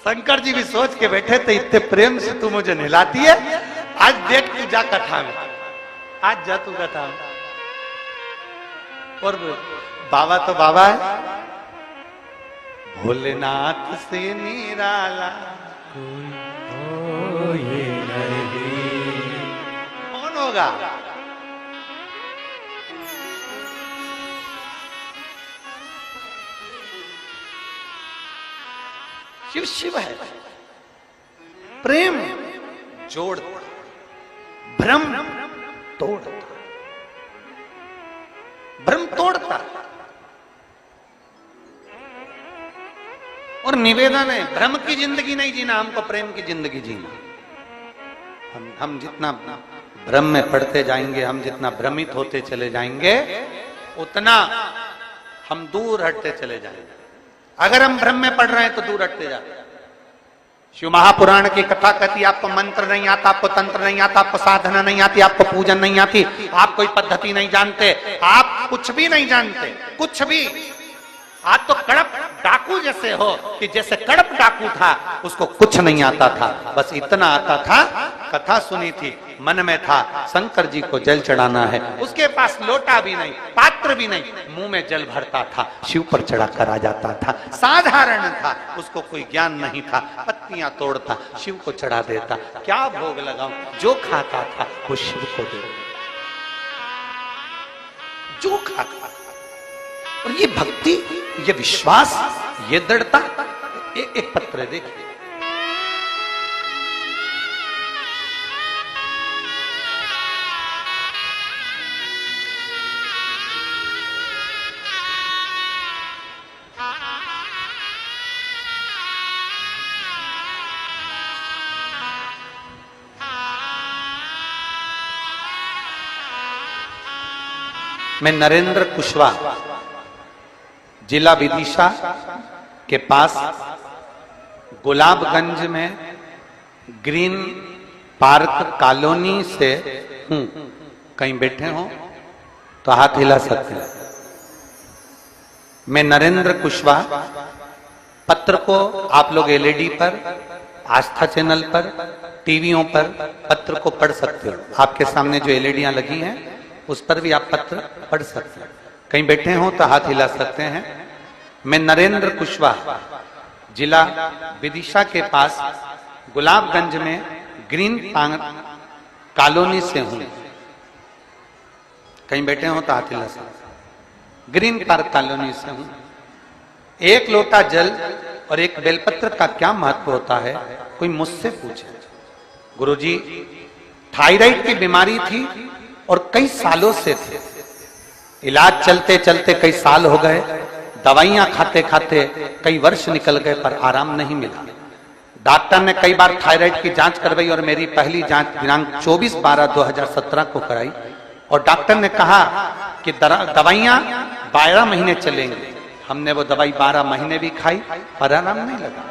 शंकर जी भी सोच के बैठे थे, इतने प्रेम से तू मुझे निलाती है, आज देख तू जा कथा में, आज जा तू कथा में। और बाबा तो बाबा है, भोलेनाथ से निराला कोई नहीं। कौन होगा? शिव शिव है। प्रेम जोड़ता, भ्रम तोड़ता, भ्रम तोड़ता। और निवेदन है, भ्रम की जिंदगी नहीं जीना, हमको प्रेम की जिंदगी जीना। हम जितना भ्रम में पड़ते जाएंगे, हम जितना भ्रमित होते चले जाएंगे, उतना हम दूर हटते चले जाएंगे। अगर हम भ्रम में पड़ रहे हैं तो दूर हटते जाते हैं। शिव महापुराण की कथा कहती, आपको मंत्र नहीं आता, आपको तंत्र नहीं आता, आपको साधना नहीं आती, आपको पूजन नहीं आती, आप कोई पद्धति नहीं जानते, आप कुछ भी नहीं जानते, कुछ भी। आप तो कड़प डाकू जैसे हो कि जैसे कड़प डाकू था, उसको कुछ नहीं आता था, बस इतना आता था, कथा सुनी थी, मन में था शंकर जी को जल चढ़ाना है। उसके पास लोटा भी नहीं, पात्र भी नहीं, मुंह में जल भरता था, शिव पर चढ़ाकर आ जाता था। साधारण था, उसको कोई ज्ञान नहीं था, पत्तियां तोड़ता, शिव को चढ़ा देता। क्या भोग लगाऊं? जो खाता था वो शिव को दे, जो खाता। और ये भक्ति, ये विश्वास, ये दृढ़ता। एक पत्र देखिए, मैं नरेंद्र कुशवाहा, जिला विदिशा के पास गुलाबगंज में ग्रीन पार्क कॉलोनी से हूं। कहीं बैठे हो तो हाथ हिला सकते हैं। मैं नरेंद्र कुशवाहा। पत्र को आप लोग एलईडी पर, आस्था चैनल पर, टीवियों पर पत्र को पढ़ सकते हो। आपके सामने जो एलईडियां लगी हैं उस पर भी आप पत्र पढ़ सकते हैं। कहीं बैठे हो तो हाथ हिला सकते हैं। मैं नरेंद्र कुशवाहा, जिला विदिशा के पास गुलाबगंज में ग्रीन पार्क कॉलोनी से हूं। कहीं बैठे हो तो हाथ हिला सकते हैं। ग्रीन पार्क कॉलोनी से हूं। एक लोटा जल और एक बेलपत्र का क्या महत्व होता है, कोई मुझसे पूछे। गुरुजी, थायराइड की बीमारी थी और कई सालों से थे, इलाज चलते चलते कई साल हो गए, दवाइयां खाते खाते कई वर्ष निकल गए पर आराम नहीं मिला। डॉक्टर ने कई बार थायराइड की जांच करवाई और मेरी पहली जांच दिनांक 24/12/2017 को कराई और डॉक्टर ने कहा कि दवाइयां 12 महीने चलेंगी। हमने वो दवाई 12 महीने भी खाई पर आराम नहीं लगा।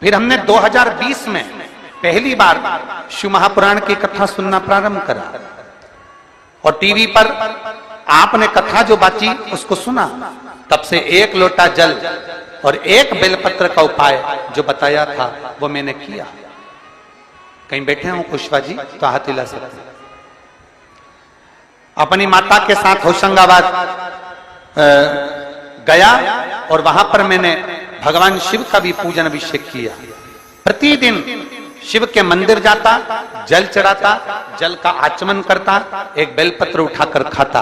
फिर हमने 2020 में पहली बार शिव महापुराण की कथा सुनना प्रारंभ करा और टीवी पर आपने कथा जो बाची उसको सुना। तब से एक लोटा जल और एक बेलपत्र का उपाय जो बताया था वो मैंने किया। कहीं बैठे हो कुशवाहा जी तो हाथ हिला सकते हैं। अपनी माता के साथ होशंगाबाद गया और वहां पर मैंने भगवान शिव का भी पूजन अभिषेक किया। प्रतिदिन शिव के मंदिर जाता, जल चढ़ाता, जल का आचमन करता, एक बेलपत्र उठाकर खाता,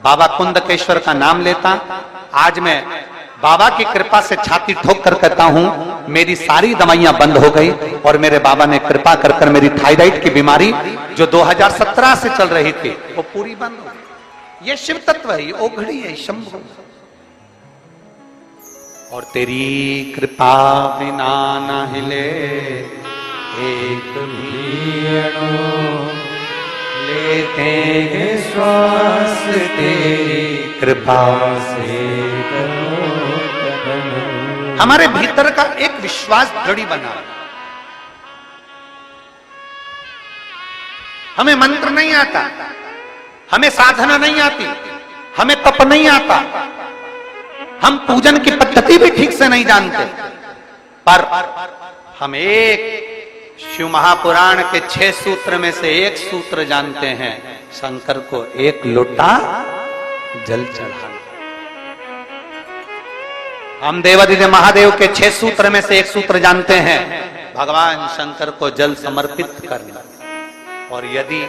बाबा कुंदकेश्वर का नाम लेता। आज मैं बाबा की कृपा से छाती ठोक कर कहता हूं, मेरी सारी दवाइयां बंद हो गई और मेरे बाबा ने कृपा कर मेरी थायराइड की बीमारी जो 2017 से चल रही थी वो पूरी बंद हो गई। ये शिव तत्व है, ये ओघड़ी है, शंभु। और तेरी कृपा बिना न हिले एक भी अणु, लेते हैं श्वास तेरी कृपा से। हमारे भीतर का एक विश्वास दृढ़ बना। हमें मंत्र नहीं आता, हमें साधना नहीं आती, हमें तप नहीं आता, हम पूजन की पद्धति भी ठीक से नहीं जानते, पर हम एक शिव महापुराण के 6 सूत्र में से एक सूत्र जानते हैं, शंकर को एक लोटा जल चढ़ाना। हम देवादिदेव महादेव के 6 सूत्र में से एक सूत्र जानते हैं, भगवान शंकर को जल समर्पित करना। और यदि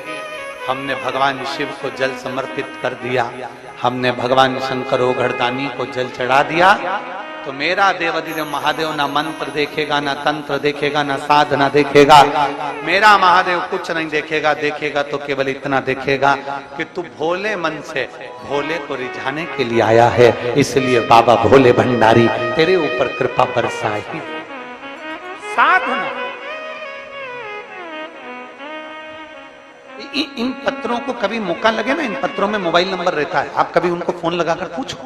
हमने भगवान शिव को जल समर्पित कर दिया, हमने भगवान शंकर ओघड़दानी को जल चढ़ा दिया, तो मेरा देवादिदेव महादेव ना मंत्र देखेगा, ना तंत्र देखेगा, ना साधना देखेगा, मेरा महादेव कुछ नहीं देखेगा। देखेगा तो केवल इतना देखेगा कि तू भोले मन से भोले को रिझाने के लिए आया है, इसलिए बाबा भोले भंडारी तेरे ऊपर कृपा बरसाई। साधना। इन पत्रों को कभी मौका लगे ना, इन पत्रों में मोबाइल नंबर रहता है, आप कभी उनको फोन लगाकर पूछो।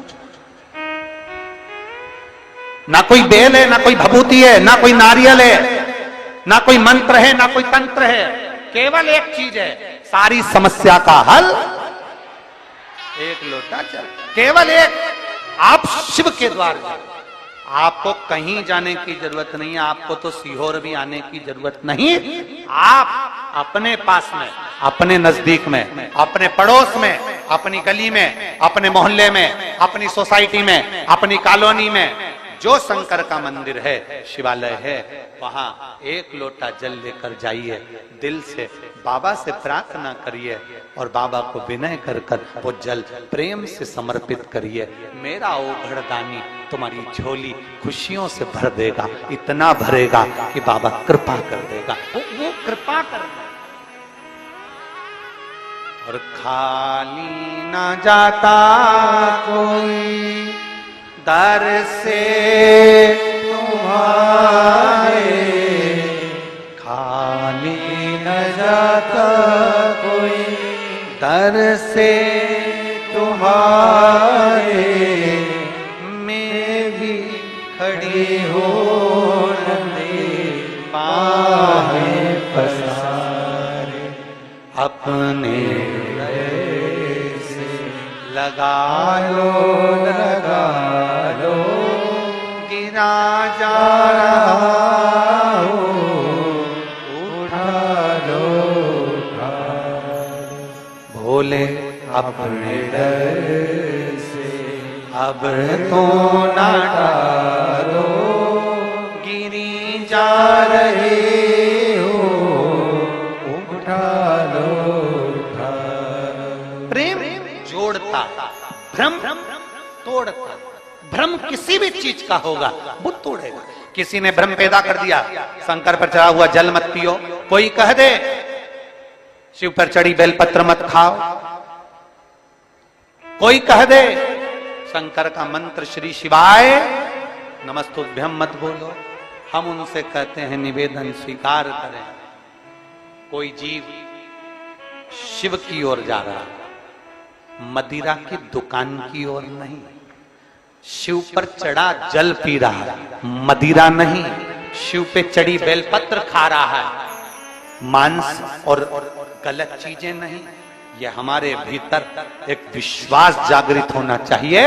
ना कोई बेल है, ना कोई भभूति है, ना कोई नारियल है, ना कोई मंत्र है, ना कोई तंत्र है, केवल एक चीज है, सारी समस्या का हल एक लोटा जल। केवल एक। आप शिव के द्वार जाओ, आपको कहीं जाने की जरूरत नहीं है, आपको तो सीहोर भी आने की जरूरत नहीं। आप अपने पास में, अपने नजदीक में, अपने पड़ोस में, अपनी गली में, अपने मोहल्ले में, अपनी सोसाइटी में, अपनी कॉलोनी में जो शंकर का मंदिर है, शिवालय है, वहां एक लोटा जल लेकर जाइए, दिल से बाबा से प्रार्थना करिए और बाबा को विनय कर वो जल प्रेम से समर्पित करिए। मेरा ओघड़दानी तुम्हारी झोली खुशियों से भर देगा, इतना भरेगा कि बाबा कृपा कर देगा। वो कृपा कर देगा। और खाली ना जाता कोई दर से तुम्हारे, खाली न जाता कोई दर से तुम्हारे, मैं भी खड़ी हो बाहें पसारे, अपने लगा लो गिरा जा रहा हो, उठा लो भोले अपने डर से, अब तो ना डालो, गिरी जा रहे हो, उठा लो। प्रेम जोड़ता, भ्रम तोड़ता। भ्रम किसी भी चीज का होगा, वो तोड़ेगा। किसी ने भ्रम पैदा कर दिया, शंकर पर चढ़ा हुआ जल मत पियो, कोई कह दे शिव पर चढ़ी बेलपत्र मत खाओ, कोई कह दे शंकर का मंत्र श्री शिवाय नमस्तुभ्यम मत बोलो, हम उनसे कहते हैं निवेदन स्वीकार करें। कोई जीव शिव की ओर जा रहा, मदिरा की दुकान की ओर नहीं, शिव पर चढ़ा जल पी रहा है, मदिरा नहीं, शिव पे चढ़ी बेलपत्र खा रहा है, मांस और गलत चीजें नहीं। ये हमारे भीतर एक विश्वास जागृत होना चाहिए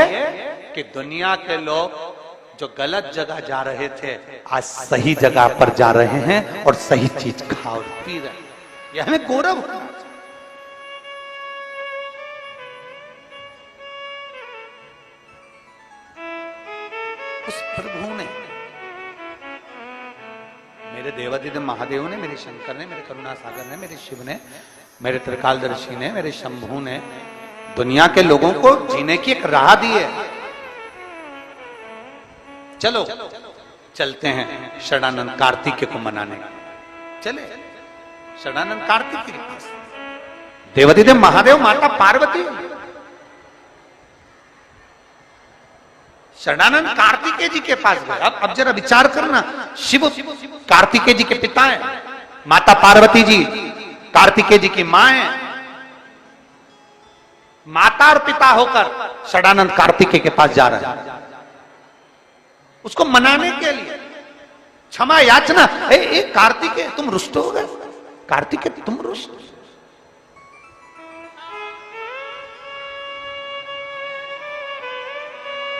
कि दुनिया के लोग जो गलत जगह जा रहे थे आज सही जगह पर जा रहे हैं और सही चीज खा और पी रहे हैं। यह हमें गौरव होना चाहिए। उस प्रभु ने मेरे देवादिदेव महादेव ने, मेरे शंकर ने, मेरे करुणा सागर ने, मेरे शिव ने, मेरे त्रिकालदर्शी ने, मेरे शंभू ने दुनिया के लोगों को जीने की एक राह दी है। चलो चलते हैं षडानंद कार्तिकेय को मनाने। चले षडानंद कार्तिकेय के पास। देवादिदेव महादेव, माता पार्वती, षडानंद कार्तिकेय जी के पास गए। अब जरा विचार करना, शिव कार्तिकेय जी के पिता हैं, माता पार्वती जी कार्तिकेय जी की मां है। माता और पिता होकर षडानंद कार्तिकेय के पास जा रहे हैं उसको मनाने के लिए, क्षमा याचना। ए कार्तिकेय तुम रुष्ट हो गए, कार्तिकेय तुम रुष्ट।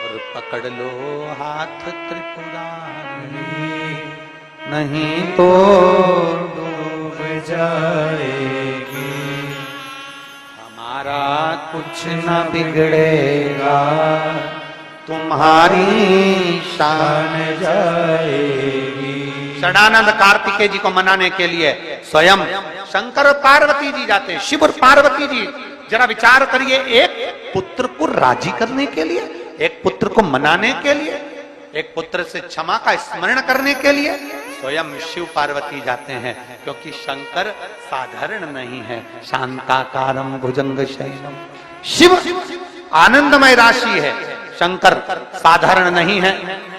और पकड़ लो हाथ त्रिपुरारी, नहीं तो डूब जाएगी, हमारा कुछ न बिगड़ेगा, तुम्हारी शान जाएगी। षडानंद कार्तिकेय जी को मनाने के लिए स्वयं शंकर और पार्वती जी जाते हैं। शिव और पार्वती जी, जरा विचार करिए, एक पुत्र को राजी करने के लिए, एक पुत्र को मनाने के लिए, एक पुत्र से क्षमा का स्मरण करने के लिए स्वयं शिव पार्वती जाते हैं। क्योंकि शंकर साधारण नहीं है, शांताकारम भुजंग शयनम। शिव आनंदमय राशि है, शंकर साधारण नहीं है,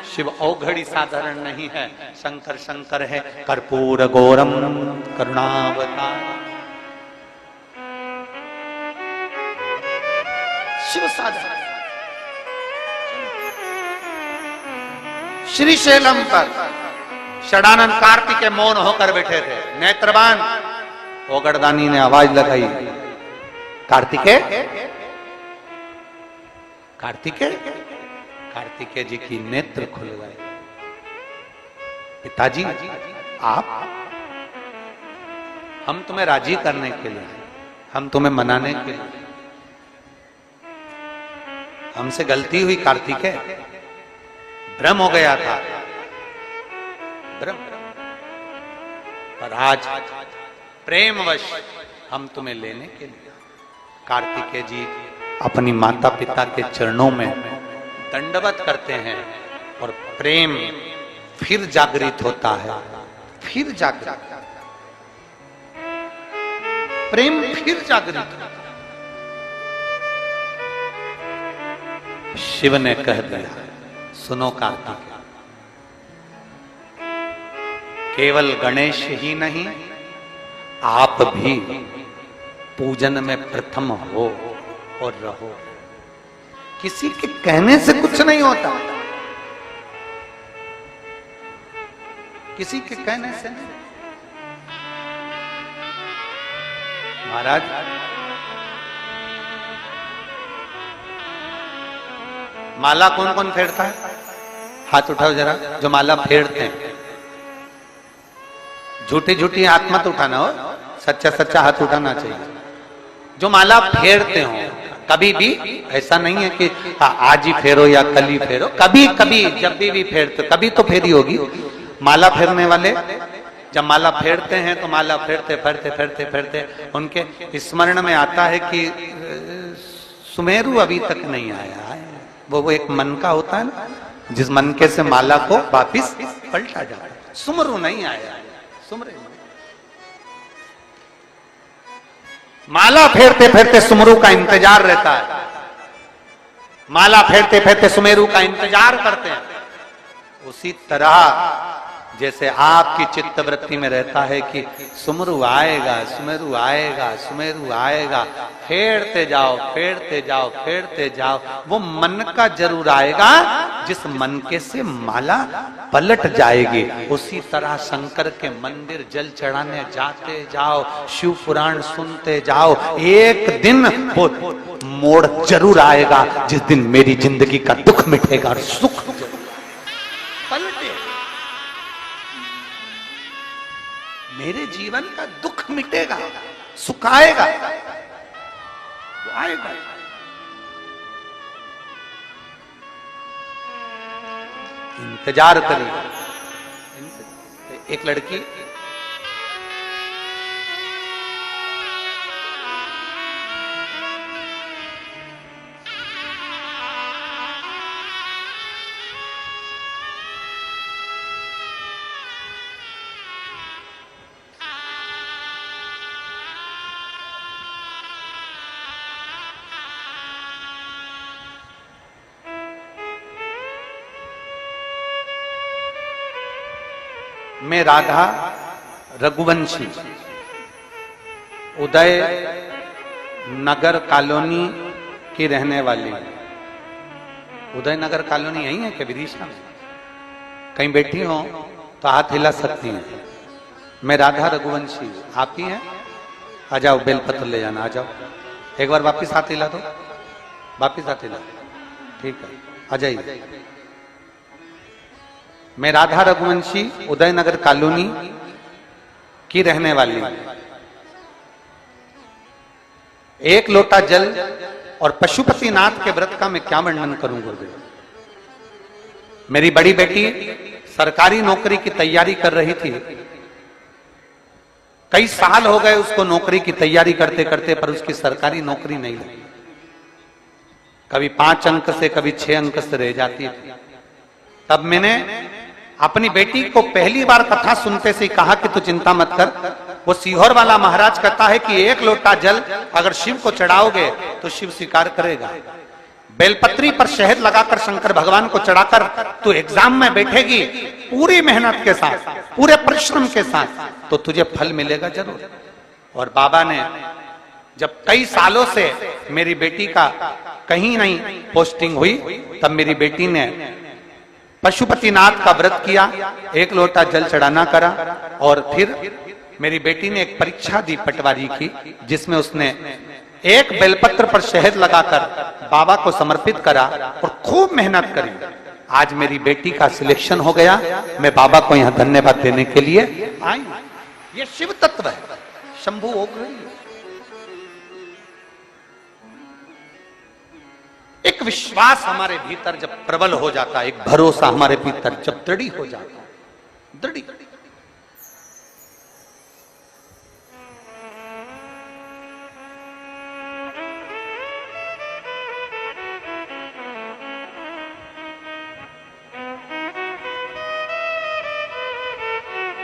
शिव औघड़ी साधारण नहीं है। शंकर शंकर है, कर्पूर गौरम करुणावतार। शिव साधारण। श्रीशैलम पर षडानंद कार्तिकेय मौन होकर बैठे थे, नेत्रबान। ओगड़दानी ने आवाज लगाई, कार्तिकेय कार्तिकेय। कार्तिकेय जी की नेत्र खुल गए। पिताजी आप, हम तुम्हें राजी करने के लिए, हम तुम्हें मनाने के लिए, हमसे गलती हुई कार्तिकेय, भ्रम हो गया था, भ्रम। पर आज प्रेमवश हम तुम्हें लेने के लिए। कार्तिकेय जी अपनी माता पिता के चरणों में दंडवत करते हैं और प्रेम फिर जागृत होता है, फिर जागृत, प्रेम फिर जागृत। शिव ने कह दिया, सुनो कार्तिकेय, केवल गणेश ही नहीं, आप भी पूजन में प्रथम हो और रहो। किसी के कहने से कुछ नहीं होता, किसी के कहने से नहीं। महाराज माला कौन कौन फेरता है? हाथ उठाओ जरा, जो माला फेरते हैं। झूठी झूठी हाथ मत उठाना हो, सच्चा सच्चा हाथ उठाना चाहिए। जो माला फेरते हो, कभी भी ऐसा नहीं है कि आज ही फेरो या कल ही फेरो, कभी कभी जब भी फेरते, कभी तो फेरी होगी। माला फेरने वाले जब माला फेरते हैं तो माला फेरते फेरते फेरते फेरते उनके स्मरण में आता है कि सुमेरु अभी तक नहीं आया है। वो एक मन का होता है ना, जिस मन के से माला को वापिस पलटा जाता है। सुमरु नहीं आया, सुमरे माला फेरते फेरते सुमरु का इंतजार रहता है। माला फेरते फेरते सुमेरु का इंतजार करते हैं। उसी तरह जैसे आपकी चित्तवृत्ति में रहता है कि सुमरु आएगा, सुमेरु आएगा, सुमेरु आएगा, फेरते जाओ फेरते जाओ फेरते जाओ, वो मन का जरूर आएगा जिस मन के से माला पलट जाएगी। उसी तरह शंकर के मंदिर जल चढ़ाने जाते जाओ, शिव पुराण सुनते जाओ, एक दिन वो मोड़ जरूर आएगा जिस दिन मेरी जिंदगी का दुख मिटेगा और सुख पलटे। मेरे जीवन का दुख मिटेगा, सुख आएगा, वो आएगा। इंतजार करिए। एक लड़की मैं राधा रघुवंशी उदय नगर कॉलोनी की रहने वाली। उदय नगर कॉलोनी यही है क्या विदिशा में? कहीं बैठी हो तो हाथ हिला सकती हैं। मैं राधा रघुवंशी, आप ही हैं? आ जाओ, बेलपत्र ले जाना, आ जाओ। एक बार वापिस हाथ हिला दो, वापिस हाथ हिला। ठीक है, आ जाइए। मैं राधा रघुवंशी उदयनगर कॉलोनी की रहने वाली हूं। एक लोटा जल और पशुपतिनाथ के व्रत का मैं क्या वर्णन करूं गुरुदेव। मेरी बड़ी बेटी सरकारी नौकरी की तैयारी कर रही थी। कई साल हो गए उसको नौकरी की तैयारी करते करते, पर उसकी सरकारी नौकरी नहीं लगी। कभी 5 अंक से, कभी 6 अंक से रह जाती थी। तब मैंने अपनी बेटी को पहली बार कथा सुनते से कहा कि तू चिंता मत कर। वो सीहोर वाला महाराज कहता है कि एक लोटा जल अगर शिव को चढ़ाओगे तो शिव स्वीकार करेगा। बेलपत्री पर शहद लगाकर शंकर भगवान को चढ़ाकर तू एग्जाम में बैठेगी पूरी मेहनत के साथ, पूरे परिश्रम के साथ, तो तुझे फल मिलेगा जरूर। और बाबा ने जब कई सालों से मेरी बेटी का कहीं नहीं पोस्टिंग हुई, तब मेरी बेटी ने पशुपतिनाथ का व्रत किया, एक लोटा जल चढ़ाना करा। और फिर मेरी बेटी ने एक परीक्षा दी पटवारी की, जिसमें उसने एक बेलपत्र पर शहद लगाकर बाबा को समर्पित करा और खूब मेहनत करी। आज मेरी बेटी का सिलेक्शन हो गया। मैं बाबा को यहां धन्यवाद देने के लिए आई। ये शिव तत्व है, शंभु ओघरी। एक विश्वास हमारे भीतर जब प्रबल हो जाता है, एक भरोसा हमारे भीतर जब दृढ़ हो जाता है, दृढ़।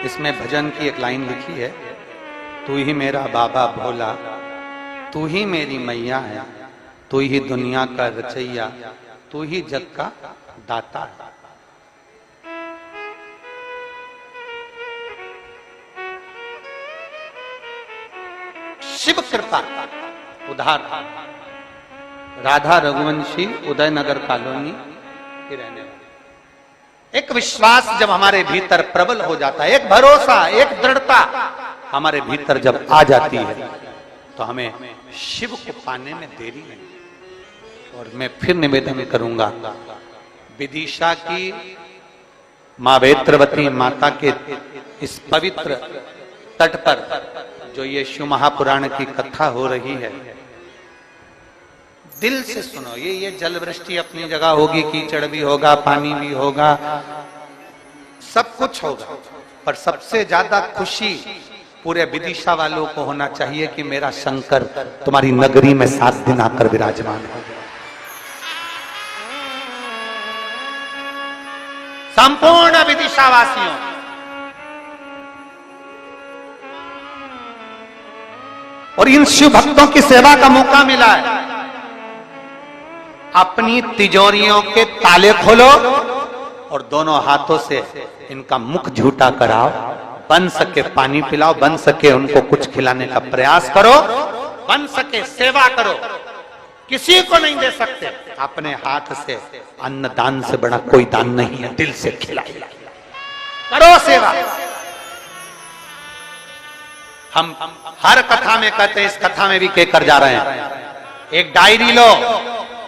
इसमें भजन की एक लाइन लिखी है, तू ही मेरा बाबा भोला, तू ही मेरी मैया है, तू ही दुनिया का रचैया, तू ही जग का दाता है। शिव कृपा उधार। राधा रघुवंशी उदयनगर कॉलोनी के रहने वाले। एक विश्वास जब हमारे भीतर प्रबल हो जाता है, एक भरोसा, एक दृढ़ता हमारे भीतर जब आ जाती है, तो हमें शिव को पाने में देरी नहीं। और मैं फिर निवेदन करूंगा, विदिशा की मां वेत्रवती माता के इस पवित्र तट पर जो ये शिव महापुराण की कथा हो रही है, दिल से सुनो। ये जल वृष्टि अपनी जगह होगी, कीचड़ भी होगा, पानी भी होगा, सब कुछ होगा, पर सबसे ज्यादा खुशी पूरे विदिशा वालों को होना चाहिए कि मेरा शंकर तुम्हारी नगरी में 7 दिन आकर विराजमान हो। संपूर्ण विदिशा वासियों, और इन शिव भक्तों की सेवा का मौका मिला है। अपनी तिजोरियों के ताले खोलो और दोनों हाथों से इनका मुख झूठा कराओ, बन सके पानी पिलाओ, बन सके उनको कुछ खिलाने का प्रयास करो, बन सके सेवा करो। किसी को नहीं दे सकते, अपने हाथ से अन्न दान से बड़ा कोई दान नहीं है। दिल से खिलाओ, करो सेवा। हम हर कथा में कहते हैं, इस कथा में भी कहकर जा रहे हैं। एक डायरी लो,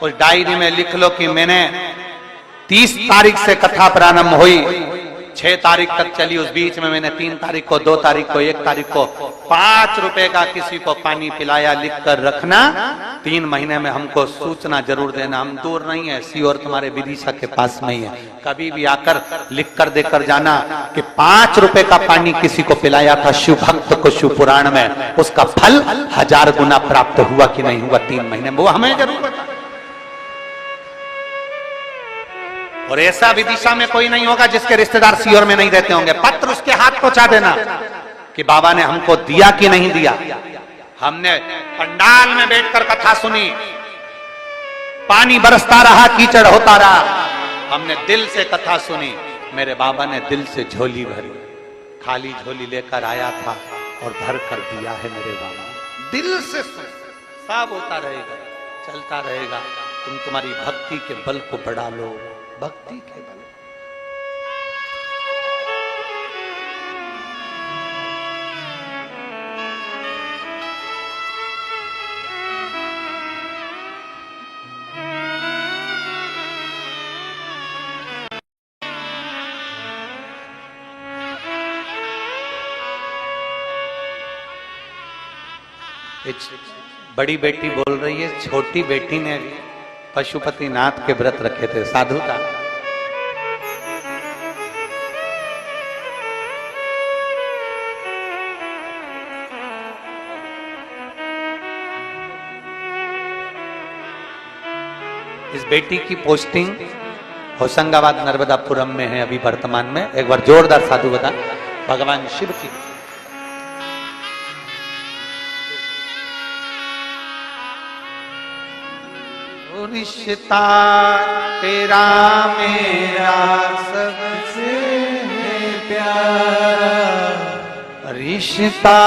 उस डायरी में लिख लो कि मैंने 30 तारीख से कथा प्रारंभ हुई, 6 तारीख तक चली, उस बीच में मैंने 3 तारीख को, 2 तारीख को, 1 तारीख को 5 रुपए का किसी को पानी पिलाया, लिख कर रखना, 3 महीने में हमको सूचना जरूर देना। हम दूर नहीं है, सीहोर तुम्हारे विदिशा के पास में ही है, कभी भी आकर लिख कर देकर जाना कि 5 रुपए का पानी किसी को पिलाया था शिव भक्त को शिव पुराण में, उसका फल 1000 गुना प्राप्त हुआ कि नहीं हुआ 3 महीने में, वो हमें जरूर बता। और ऐसा विदिशा में कोई नहीं होगा जिसके रिश्तेदार सीहोर में नहीं रहते होंगे, पत्र उसके हाथ पहुंचा देना कि बाबा ने हमको दिया कि नहीं दिया। हमने पंडाल में बैठकर कथा सुनी, पानी बरसता रहा, कीचड़ होता रहा, हमने दिल से कथा सुनी, मेरे बाबा ने दिल से झोली भरी, खाली झोली लेकर आया था और भर कर दिया है मेरे बाबा। दिल से सब होता रहेगा, चलता रहेगा, तुम तुम्हारी भक्ति के बल को बढ़ा लो, भक्ति के बल। बड़ी बेटी बोल रही है, छोटी बेटी ने पशुपतिनाथ के व्रत रखे थे, साधु का। इस बेटी की पोस्टिंग होशंगाबाद नर्मदापुरम में है अभी वर्तमान में। एक बार जोरदार साधु बता, भगवान शिव की। रिश्ता तेरा मेरा सबसे है प्यारा, रिश्ता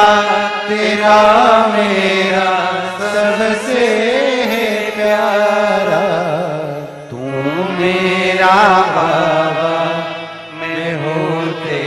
तेरा मेरा सबसे है प्यारा, तू मेरा बाबा मैं हूँ तेरा